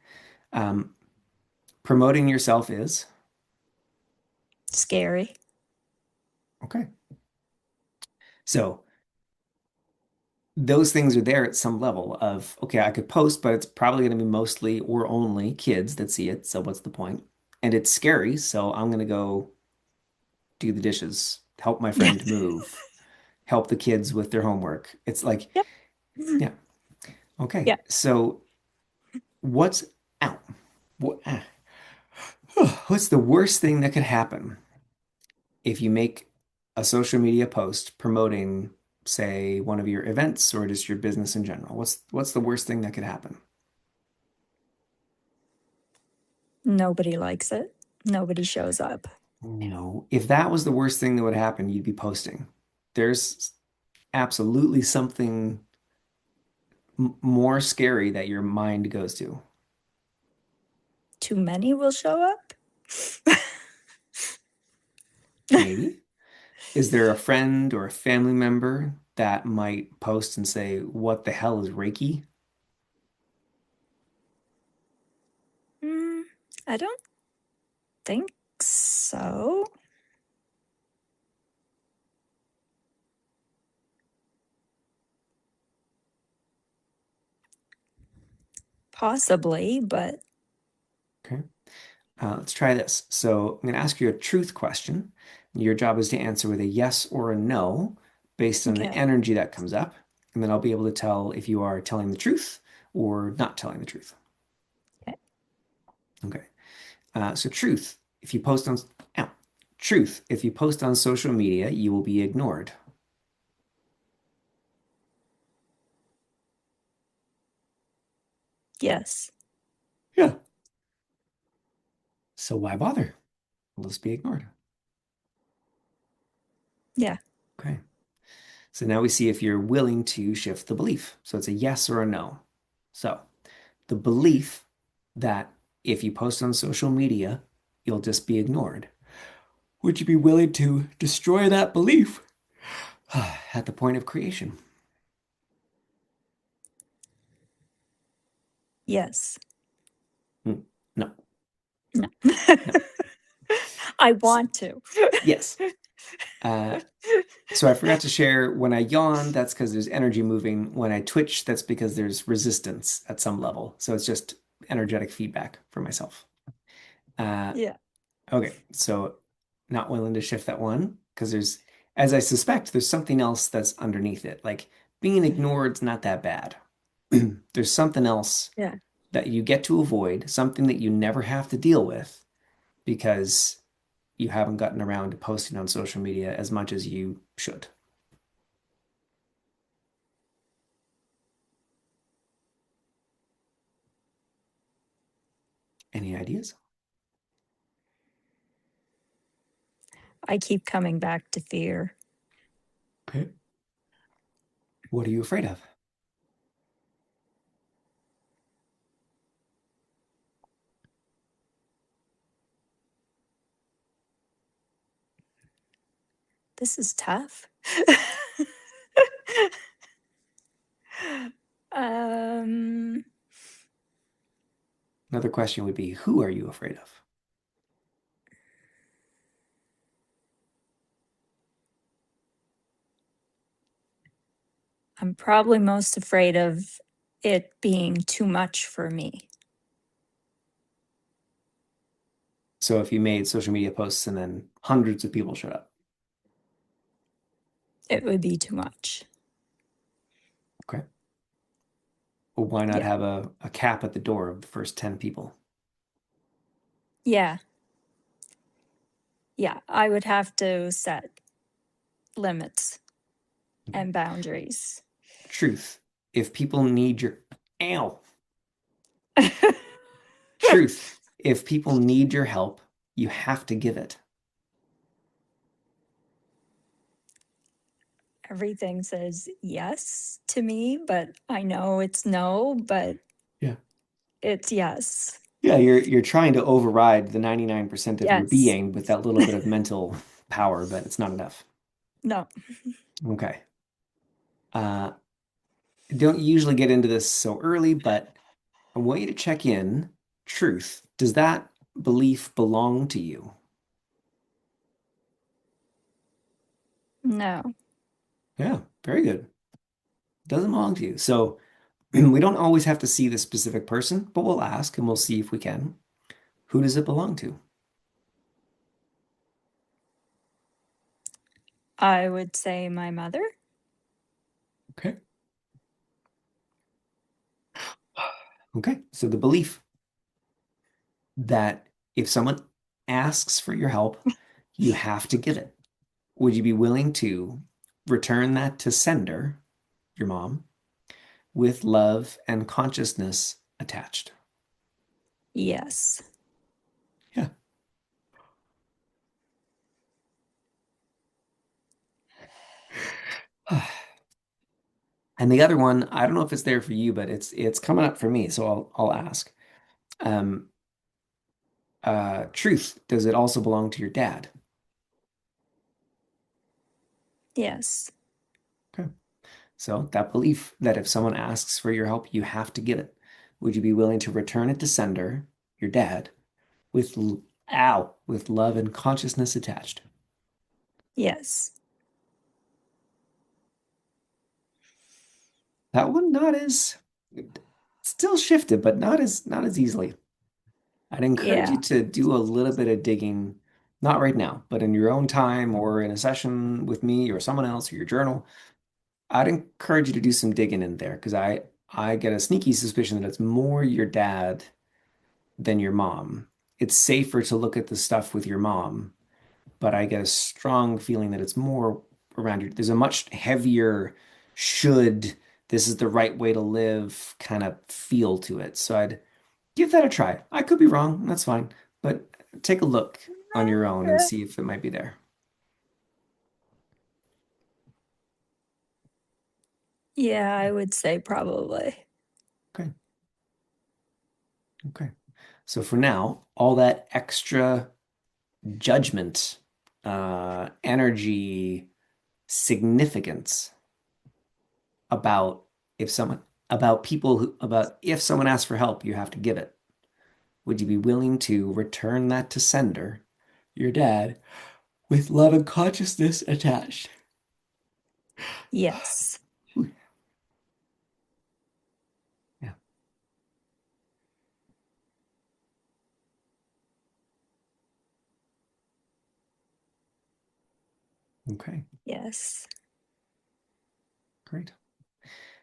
Speaker 1: Um, Promoting yourself is,
Speaker 4: Scary.
Speaker 1: Okay. So those things are there at some level of, okay, I could post, but it's probably going to be mostly or only kids that see it. So what's the point? And it's scary. So I'm going to go do the dishes, help my friend move, help the kids with their homework. It's like,
Speaker 4: Yep.
Speaker 1: yeah. Okay.
Speaker 4: Yeah.
Speaker 1: So what's out? What, what's the worst thing that could happen if you make a social media post promoting, say, one of your events or just your business in general? What's the worst thing that could happen?
Speaker 4: Nobody likes it. Nobody shows up.
Speaker 1: No, if that was the worst thing that would happen, you'd be posting. There's absolutely something more scary that your mind goes to.
Speaker 4: Too many will show up.
Speaker 1: Maybe. Is there a friend or a family member that might post and say, "What the hell is Reiki?"
Speaker 4: Mm, I don't think so. Possibly, but
Speaker 1: Okay. Let's try this. So I'm going to ask you a truth question. Your job is to answer with a yes or a no based on the
Speaker 4: okay.
Speaker 1: energy that comes up. And then I'll be able to tell if you are telling the truth or not telling the truth.
Speaker 4: Okay.
Speaker 1: Okay. So truth, if you post on, ow, truth, if you post on social media, you will be ignored.
Speaker 4: Yes.
Speaker 1: Yeah. So why bother? We'll just be ignored.
Speaker 4: Yeah.
Speaker 1: Okay. So now we see if you're willing to shift the belief. So it's a yes or a no. So the belief that if you post on social media, you'll just be ignored. Would you be willing to destroy that belief at the point of creation?
Speaker 4: Yes.
Speaker 1: No,
Speaker 4: No.
Speaker 1: no.
Speaker 4: I want to.
Speaker 1: Yes. So I forgot to share when I yawn, that's because there's energy moving. When I twitch, that's because there's resistance at some level. So it's just energetic feedback for myself. Uh,
Speaker 4: Yeah.
Speaker 1: okay, so not willing to shift that one because as I suspect, there's something else that's underneath it. Like being ignored's not that bad. There's something else
Speaker 4: Yeah.
Speaker 1: that you get to avoid, something that you never have to deal with because you haven't gotten around to posting on social media as much as you should. Any ideas?
Speaker 4: I keep coming back to fear.
Speaker 1: Okay. What are you afraid of?
Speaker 4: This is tough. um,
Speaker 1: Another question would be, who are you afraid of?
Speaker 4: I'm probably most afraid of it being too much for me.
Speaker 1: So if you made social media posts and then hundreds of people showed up,
Speaker 4: It would be too much.
Speaker 1: okay. Well, why not
Speaker 4: Yeah.
Speaker 1: have a cap at the door of the first 10 people?
Speaker 4: Yeah. Yeah. I would have to set limits and boundaries.
Speaker 1: Truth. If people need your, ow, truth. If people need your help, you have to give it.
Speaker 4: Everything says yes to me, but I know it's no, but
Speaker 1: Yeah.
Speaker 4: it's yes.
Speaker 1: Yeah, you're trying to override the 99% of your
Speaker 4: Yes.
Speaker 1: being with that little bit of mental power, but it's not enough.
Speaker 4: No.
Speaker 1: Okay. Uh, don't usually get into this so early, but I want you to check in. Truth. Does that belief belong to you?
Speaker 4: No.
Speaker 1: Yeah, very good. Doesn't belong to you. So we don't always have to see the specific person, but we'll ask and we'll see if we can. Who does it belong to?
Speaker 4: I would say my mother.
Speaker 1: Okay. Okay. So the belief that if someone asks for your help, you have to give it. Would you be willing to return that to sender, your mom, with love and consciousness attached?
Speaker 4: Yes.
Speaker 1: Yeah. And the other one, I don't know if it's there for you, but it's coming up for me, so I'll ask. Um, truth, does it also belong to your dad?
Speaker 4: Yes.
Speaker 1: Okay. So that belief that if someone asks for your help, you have to give it. Would you be willing to return it to sender, your dad, with with love and consciousness attached?
Speaker 4: Yes.
Speaker 1: That one not as still shifted, but not as easily. I'd encourage
Speaker 4: Yeah.
Speaker 1: you to do a little bit of digging, not right now, but in your own time or in a session with me or someone else or your journal. I'd encourage you to do some digging in there because I get a sneaky suspicion that it's more your dad than your mom. It's safer to look at the stuff with your mom, but I get a strong feeling that it's more around your, there's a much heavier should, this is the right way to live kind of feel to it. So I'd give that a try. I could be wrong, that's fine, but take a look on your own and see if it might be there.
Speaker 4: Yeah, I would say probably.
Speaker 1: Okay. Okay. So for now, all that extra judgment, energy, significance about if someone about people who about if someone asks for help, you have to give it. Would you be willing to return that to sender, your dad, with love and consciousness attached?
Speaker 4: Yes.
Speaker 1: Yeah. Okay.
Speaker 4: Yes.
Speaker 1: Great.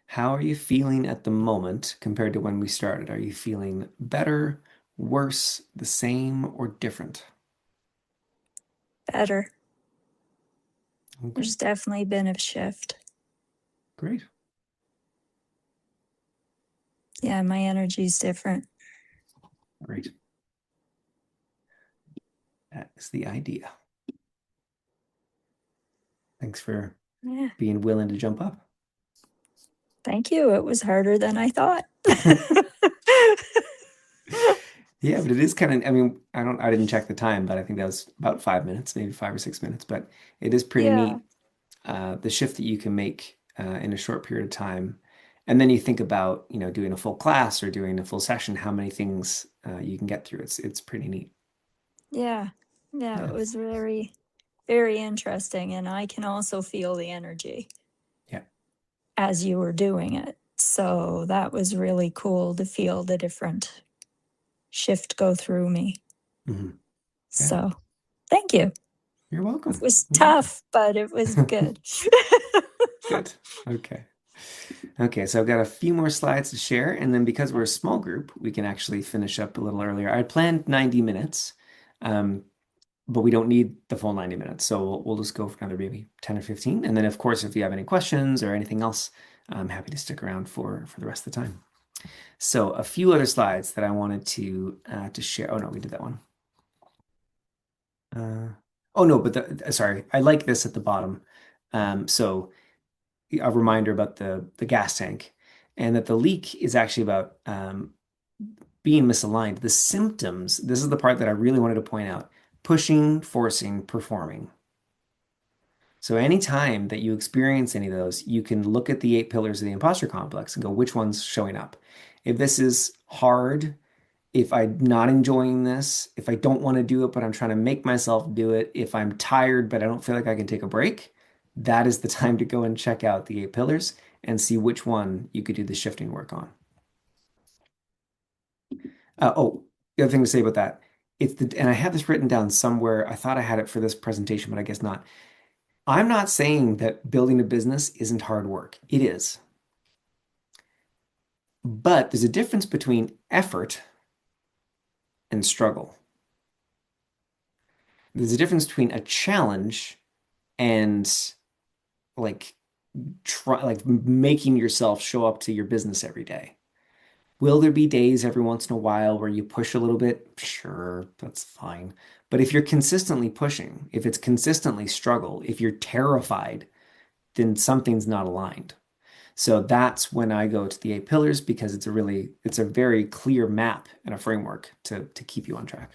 Speaker 1: How are you feeling at the moment compared to when we started? Are you feeling better, worse, the same, or different?
Speaker 4: Better.
Speaker 1: Okay.
Speaker 4: There's definitely been a shift.
Speaker 1: Great.
Speaker 4: Yeah, my energy's different.
Speaker 1: Great. That is the idea. Thanks for
Speaker 4: Yeah.
Speaker 1: being willing to jump up.
Speaker 4: Thank you. It was harder than I thought.
Speaker 1: Yeah, but it is kind of, I mean, I didn't check the time, but I think that was about 5 minutes, maybe 5 or 6 minutes. But it is pretty
Speaker 4: Yeah.
Speaker 1: neat, the shift that you can make in a short period of time. And then you think about, doing a full class or doing a full session, how many things you can get through. It's pretty neat.
Speaker 4: Yeah. Yeah.
Speaker 1: Yeah.
Speaker 4: It was very, very interesting. And I can also feel the energy
Speaker 1: Yeah.
Speaker 4: as you were doing it. So that was really cool to feel the different shift go through me.
Speaker 1: Mhm. Yeah.
Speaker 4: So thank you.
Speaker 1: You're welcome.
Speaker 4: It was
Speaker 1: You're welcome.
Speaker 4: tough, but it was good.
Speaker 1: Good. Okay. Okay, so I've got a few more slides to share, and then because we're a small group, we can actually finish up a little earlier. I planned 90 minutes, um, but we don't need the full 90 minutes, so we'll just go for another maybe 10 or 15. And then, of course, if you have any questions or anything else, I'm happy to stick around for the rest of the time. So a few other slides that I wanted to share. Oh no, we did that one. Oh no, but sorry, I like this at the bottom. So a reminder about the gas tank and that the leak is actually about being misaligned. The symptoms, this is the part that I really wanted to point out, pushing, forcing, performing. So anytime that you experience any of those, you can look at the 8 pillars of the imposter complex and go, which one's showing up? If this is hard, if I'm not enjoying this, if I don't want to do it, but I'm trying to make myself do it, if I'm tired, but I don't feel like I can take a break, that is the time to go and check out the 8 pillars and see which one you could do the shifting work on. Oh, the other thing to say about that, and I had this written down somewhere. I thought I had it for this presentation, but I guess not. I'm not saying that building a business isn't hard work. It is. But there's a difference between effort and struggle. There's a difference between a challenge and like like making yourself show up to your business every day. Will there be days every once in a while where you push a little bit? Sure, that's fine. But if you're consistently pushing, if it's consistently struggle, if you're terrified, then something's not aligned. So that's when I go to the 8 pillars because it's a very clear map and a framework to keep you on track.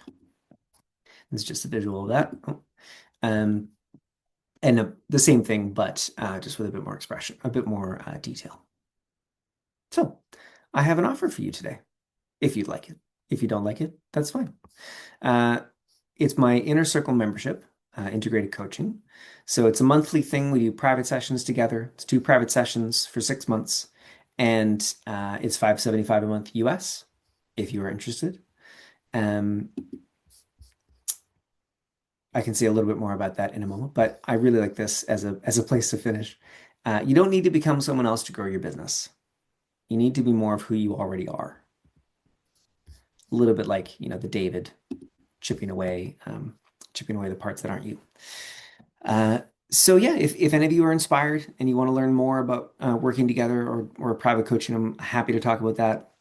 Speaker 1: It's just a visual of that. Um, and the same thing, but just with a bit more expression, a bit more detail. So I have an offer for you today, if you'd like it. If you don't like it, that's fine. It's my Inner Circle membership, integrated coaching. So it's a monthly thing. We do private sessions together. It's 2 private sessions for 6 months, and it's $575 a month US, if you are interested. I can say a little bit more about that in a moment, but I really like this as a place to finish. You don't need to become someone else to grow your business. You need to be more of who you already are. A little bit like, the David chipping away the parts that aren't you. So yeah, if any of you are inspired and you want to learn more about working together or private coaching, I'm happy to talk about that.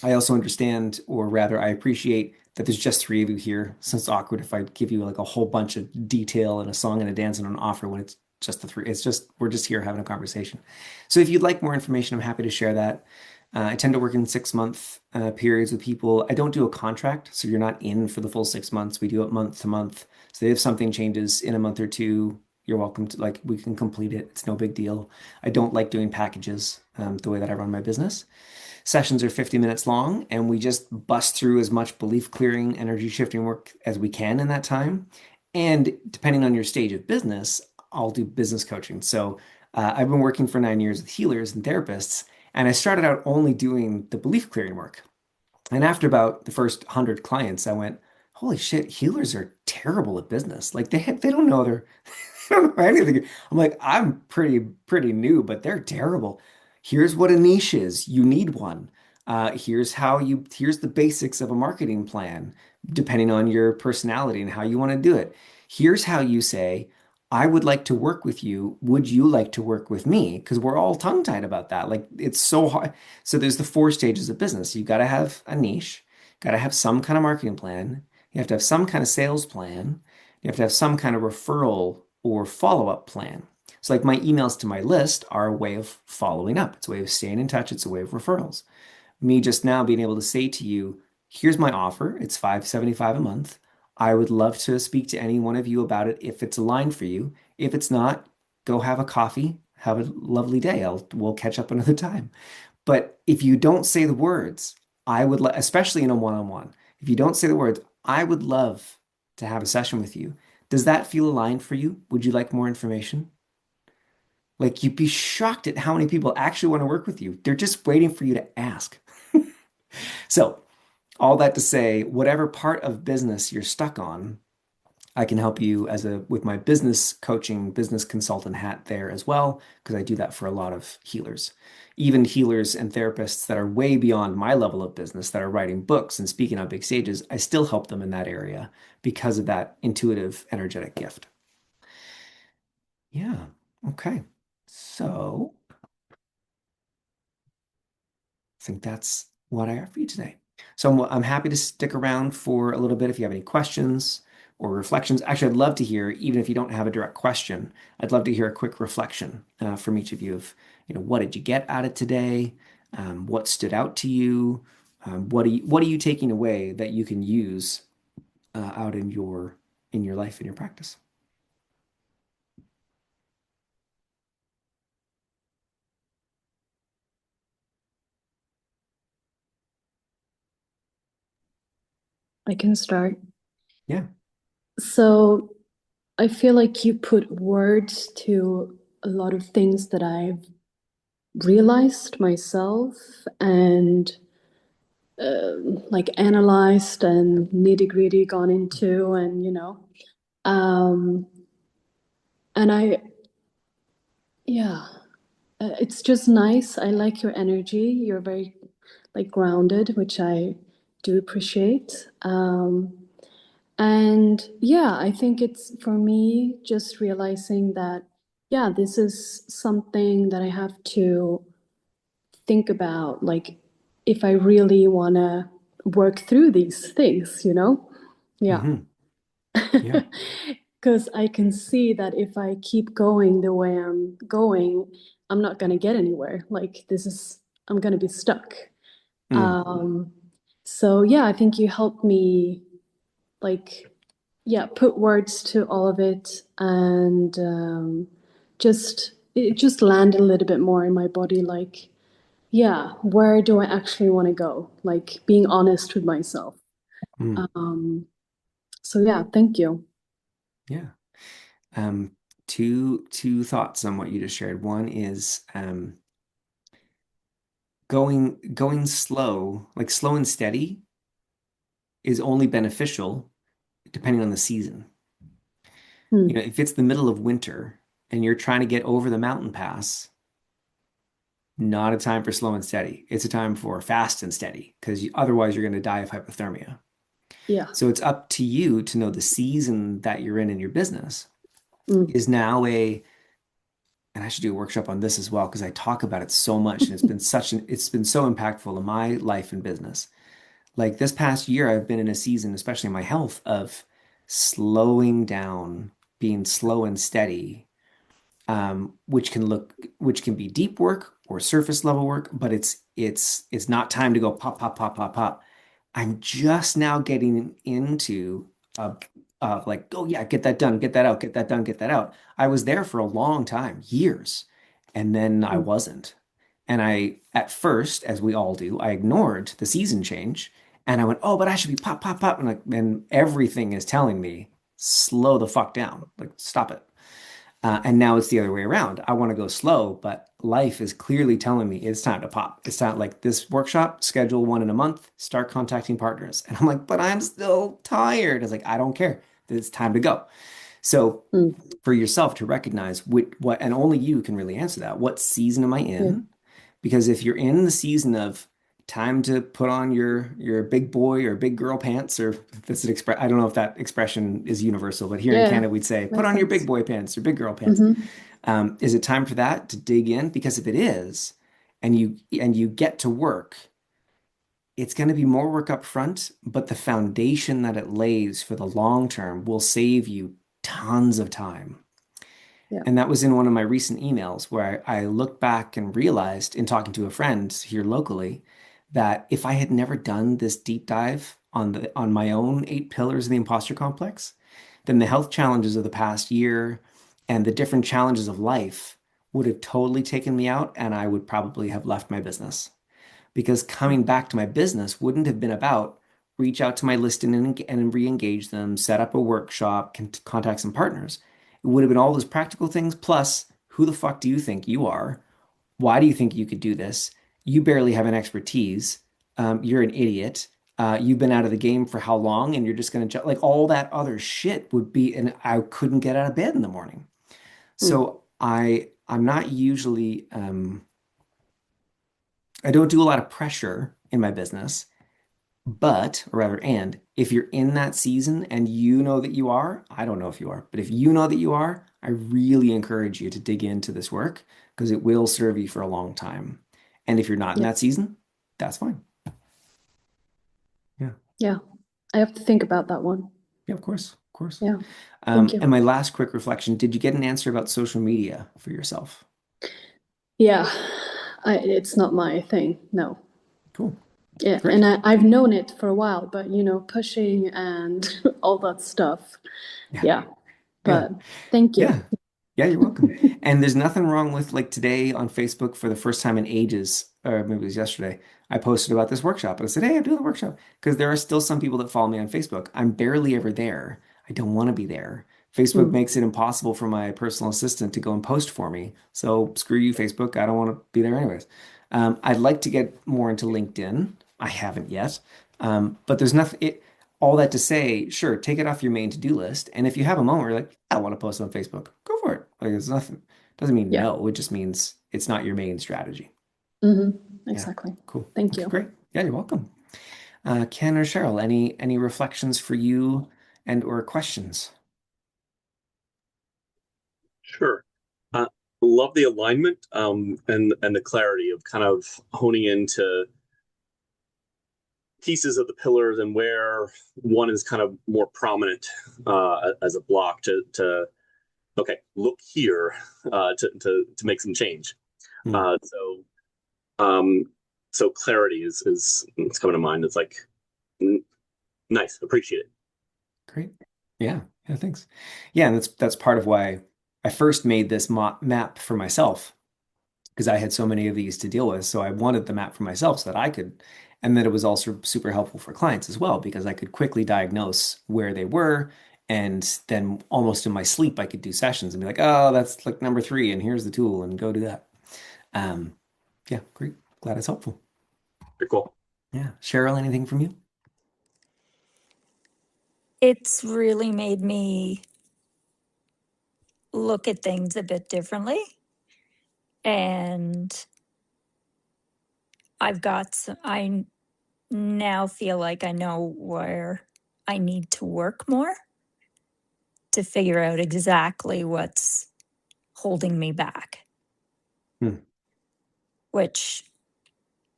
Speaker 1: I also understand, or rather, I appreciate that there's just 3 of you here. So it's awkward if I give you like a whole bunch of detail and a song and a dance and an offer when it's just the 3. We're just here having a conversation. So if you'd like more information, I'm happy to share that. I tend to work in 6-month periods with people. I don't do a contract, so you're not in for the full 6 months. We do it month to month. So if something changes in a month or two, you're welcome to, like, we can complete it. It's no big deal. I don't like doing packages the way that I run my business. Sessions are 50 minutes long, and we just bust through as much belief clearing, energy shifting work as we can in that time. And depending on your stage of business, I'll do business coaching. So I've been working for 9 years with healers and therapists, and I started out only doing the belief clearing work. And after about the first 100 clients, I went, holy shit, healers are terrible at business. Like they don't know they don't know anything. I'm like, I'm pretty new, but they're terrible. Here's what a niche is. You need one. Here's the basics of a marketing plan, depending on your personality and how you want to do it. Here's how you say, I would like to work with you. Would you like to work with me? Because we're all tongue-tied about that. Like it's so hard. So there's the 4 stages of business. You got to have a niche, got to have some kind of marketing plan. You have to have some kind of sales plan. You have to have some kind of referral or follow-up plan. So like my emails to my list are a way of following up. It's a way of staying in touch. It's a way of referrals. Me just now being able to say to you, here's my offer. It's $575 a month. I would love to speak to any one of you about it if it's aligned for you. If it's not, go have a coffee. Have a lovely day. We'll catch up another time. But if you don't say the words, especially in a one-on-one, if you don't say the words, I would love to have a session with you. Does that feel aligned for you? Would you like more information? Like you'd be shocked at how many people actually want to work with you. They're just waiting for you to ask. So, all that to say, whatever part of business you're stuck on, I can help you with my business coaching, business consultant hat there as well, because I do that for a lot of healers. Even healers and therapists that are way beyond my level of business, that are writing books and speaking on big stages, I still help them in that area because of that intuitive, energetic gift. Yeah. Okay. So I think that's what I have for you today. So I'm happy to stick around for a little bit if you have any questions or reflections. Actually, I'd love to hear, even if you don't have a direct question, I'd love to hear a quick reflection from each of you of, what did you get out of today? What stood out to you? What are you taking away that you can use out in your life, in your practice?
Speaker 3: I can start.
Speaker 1: Yeah.
Speaker 3: So I feel like you put words to a lot of things that I've realized myself and like analyzed and nitty-gritty gone into, and um and I yeah, it's just nice. I like your energy. You're very like grounded, which I do appreciate. And yeah, I think it's for me just realizing that, yeah, this is something that I have to think about, like if I really want to work through these things, Yeah.
Speaker 1: Hmm. Yeah.
Speaker 3: Because I can see that if I keep going the way I'm going, I'm not going to get anywhere. Like I'm going to be stuck.
Speaker 1: Mm.
Speaker 3: Um, so yeah, I think you helped me, like, yeah, put words to all of it, and it just landed a little bit more in my body. Like, yeah, where do I actually want to go? Like being honest with myself.
Speaker 1: Mm.
Speaker 3: Um, so yeah, thank you.
Speaker 1: Yeah. Um, two thoughts on what you just shared. One is going slow, like slow and steady, is only beneficial depending on the season.
Speaker 3: Hmm.
Speaker 1: If it's the middle of winter and you're trying to get over the mountain pass, not a time for slow and steady. It's a time for fast and steady because otherwise you're going to die of hypothermia.
Speaker 3: Yeah.
Speaker 1: So it's up to you to know the season that you're in your business
Speaker 3: Mm.
Speaker 1: is now and I should do a workshop on this as well because I talk about it so much and it's been so impactful in my life and business. Like this past year, I've been in a season, especially in my health, of slowing down, being slow and steady, which can be deep work or surface level work, but it's not time to go pop, pop, pop, pop, pop. I'm just now getting into uh, like, oh yeah, get that done, get that out, get that done, get that out. I was there for a long time, years, and then I
Speaker 3: Mm.
Speaker 1: wasn't. And at first, as we all do, I ignored the season change, and I went, oh, but I should be pop, pop, pop, and everything is telling me slow the fuck down, like stop it. And now it's the other way around. I want to go slow, but life is clearly telling me it's time to pop. It's time like this workshop, schedule one in a month, start contacting partners. And I'm like, but I'm still tired. It's like, I don't care. It's time to go. So
Speaker 3: Mm.
Speaker 1: for yourself to recognize what, and only you can really answer that. What season am I
Speaker 3: Yeah.
Speaker 1: in? Because if you're in the season of time to put on your big boy or big girl pants, or if that's an express, I don't know if that expression is universal, but here in
Speaker 3: Yeah.
Speaker 1: Canada we'd say put
Speaker 3: Makes
Speaker 1: on your
Speaker 3: sense.
Speaker 1: big boy pants or big girl pants.
Speaker 3: Hmm.
Speaker 1: Is it time for that to dig in? Because if it is, and you get to work, it's going to be more work up front, but the foundation that it lays for the long term will save you tons of time.
Speaker 3: Yeah.
Speaker 1: And that was in one of my recent emails where I looked back and realized in talking to a friend here locally that if I had never done this deep dive on my own 8 pillars of the imposter complex, then the health challenges of the past year and the different challenges of life would have totally taken me out and I would probably have left my business. Because coming back to my business wouldn't have been about reach out to my listing and re-engage them, set up a workshop, contact some partners. It would have been all those practical things plus who the fuck do you think you are? Why do you think you could do this? You barely have an expertise. You're an idiot. You've been out of the game for how long? And you're just going to like all that other shit would be, and I couldn't get out of bed in the morning.
Speaker 3: Mm.
Speaker 1: So I'm not usually I don't do a lot of pressure in my business, but or rather, and if you're in that season and you know that you are, I don't know if you are, but if you know that you are, I really encourage you to dig into this work because it will serve you for a long time. And if you're not in
Speaker 3: Yeah.
Speaker 1: that season, that's fine. Yeah.
Speaker 3: Yeah. I have to think about that one.
Speaker 1: Yeah, of course. Of course.
Speaker 3: Yeah. Thank you.
Speaker 1: And my last quick reflection, did you get an answer about social media for yourself?
Speaker 3: Yeah. It's not my thing. No.
Speaker 1: Cool.
Speaker 3: Yeah.
Speaker 1: Great.
Speaker 3: And I've known it for a while, but pushing and all that stuff.
Speaker 1: Yeah.
Speaker 3: Yeah.
Speaker 1: Yeah.
Speaker 3: But thank you.
Speaker 1: Yeah. Yeah, you're welcome. And there's nothing wrong with like today on Facebook for the first time in ages, or maybe it was yesterday, I posted about this workshop and I said, hey, I'm doing the workshop because there are still some people that follow me on Facebook. I'm barely ever there. I don't want to be there. Facebook
Speaker 3: Hmm.
Speaker 1: makes it impossible for my personal assistant to go and post for me. So screw you, Facebook. I don't want to be there anyways. I'd like to get more into LinkedIn. I haven't yet. But there's nothing, all that to say, sure, take it off your main to-do list. And if you have a moment where you're like, I want to post on Facebook, go for it. Like it's nothing, doesn't mean
Speaker 3: Yeah.
Speaker 1: no. It just means it's not your main strategy.
Speaker 3: Hmm.
Speaker 1: Yeah,
Speaker 3: Exactly.
Speaker 1: cool.
Speaker 3: Thank
Speaker 1: Okay,
Speaker 3: you.
Speaker 1: great. Yeah, you're welcome. Ken or Cheryl, any reflections for you and or questions?
Speaker 2: Sure. Uh, Love the alignment and the clarity of kind of honing into pieces of the pillars and where one is kind of more prominent as a block to okay, look here to make some change.
Speaker 1: Hmm,
Speaker 2: So um, so clarity is it's coming to mind. It's like nice, appreciate it.
Speaker 1: great. Yeah, yeah, thanks. Yeah, and that's part of why I first made this map for myself because I had so many of these to deal with. So I wanted the map for myself so that I could, and then it was also super helpful for clients as well because I could quickly diagnose where they were. And then almost in my sleep, I could do sessions and be like, oh, that's like number three, and here's the tool, and go do that. Um, yeah, great. Glad it's helpful.
Speaker 2: Very cool.
Speaker 1: Yeah. Cheryl, anything from you?
Speaker 4: It's really made me look at things a bit differently. And I now feel like I know where I need to work more to figure out exactly what's holding me back,
Speaker 1: Hmm.
Speaker 4: which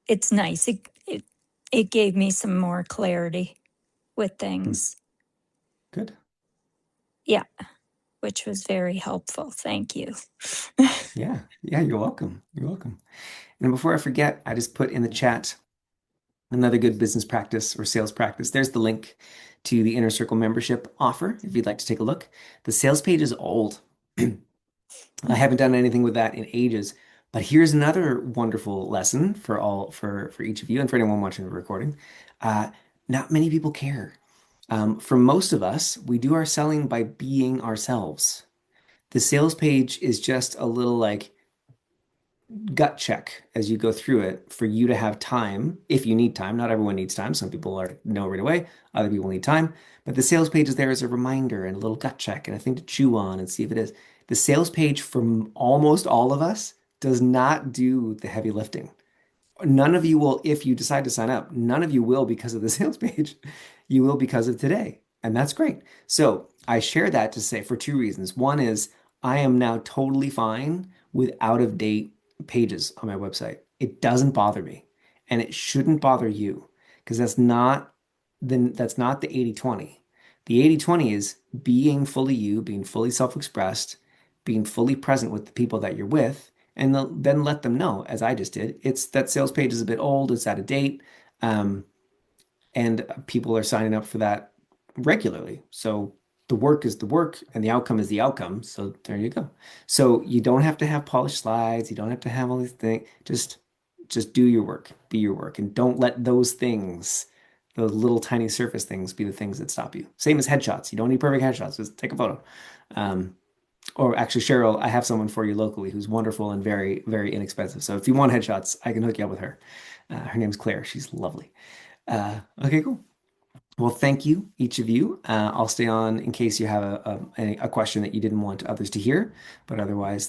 Speaker 4: it's nice. It gave me some more clarity with
Speaker 1: Hmm.
Speaker 4: things.
Speaker 1: Good.
Speaker 4: Yeah, which was very helpful. Thank you.
Speaker 1: Yeah. Yeah, you're welcome. You're welcome. And before I forget, I just put in the chat another good business practice or sales practice. There's the link to the Inner Circle membership offer if you'd like to take a look. The sales page is old. I haven't done anything with that in ages. But here's another wonderful lesson for each of you and for anyone watching the recording. Uh, Not many people care. For most of us, we do our selling by being ourselves. The sales page is just a little like gut check as you go through it for you to have time if you need time. Not everyone needs time. Some people are know right away, other people need time. But the sales page is there as a reminder and a little gut check and a thing to chew on and see if it is. The sales page for almost all of us does not do the heavy lifting. None of you will, if you decide to sign up, none of you will because of the sales page. You will because of today. And that's great. So I share that to say for two reasons. One is I am now totally fine with out of date pages on my website. It doesn't bother me. And it shouldn't bother you because that's not the 80/20. The 80/20 is being fully you, being fully self-expressed, being fully present with the people that you're with and then let them know, as I just did. It's that sales page is a bit old, it's out of date, um, and people are signing up for that regularly. So the work is the work, and the outcome is the outcome. So there you go. So you don't have to have polished slides. You don't have to have all these things. Just do your work, be your work, and don't let those things, those little tiny surface things, be the things that stop you. Same as headshots. You don't need perfect headshots. Just take a photo. Um, or actually, Cheryl, I have someone for you locally who's wonderful and very, very inexpensive. So if you want headshots, I can hook you up with her. Her name's Claire. She's lovely. Okay, cool. Well, thank you, each of you. I'll stay on in case you have a question that you didn't want others to hear. But otherwise,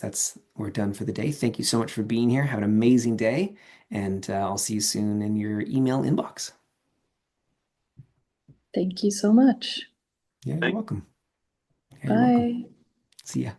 Speaker 1: we're done for the day. Thank you so much for being here. Have an amazing day, and I'll see you soon in your email inbox.
Speaker 3: Thank you so much.
Speaker 1: Yeah, you're
Speaker 2: Thanks.
Speaker 1: welcome. Yeah, you're welcome.
Speaker 3: Bye.
Speaker 1: See ya.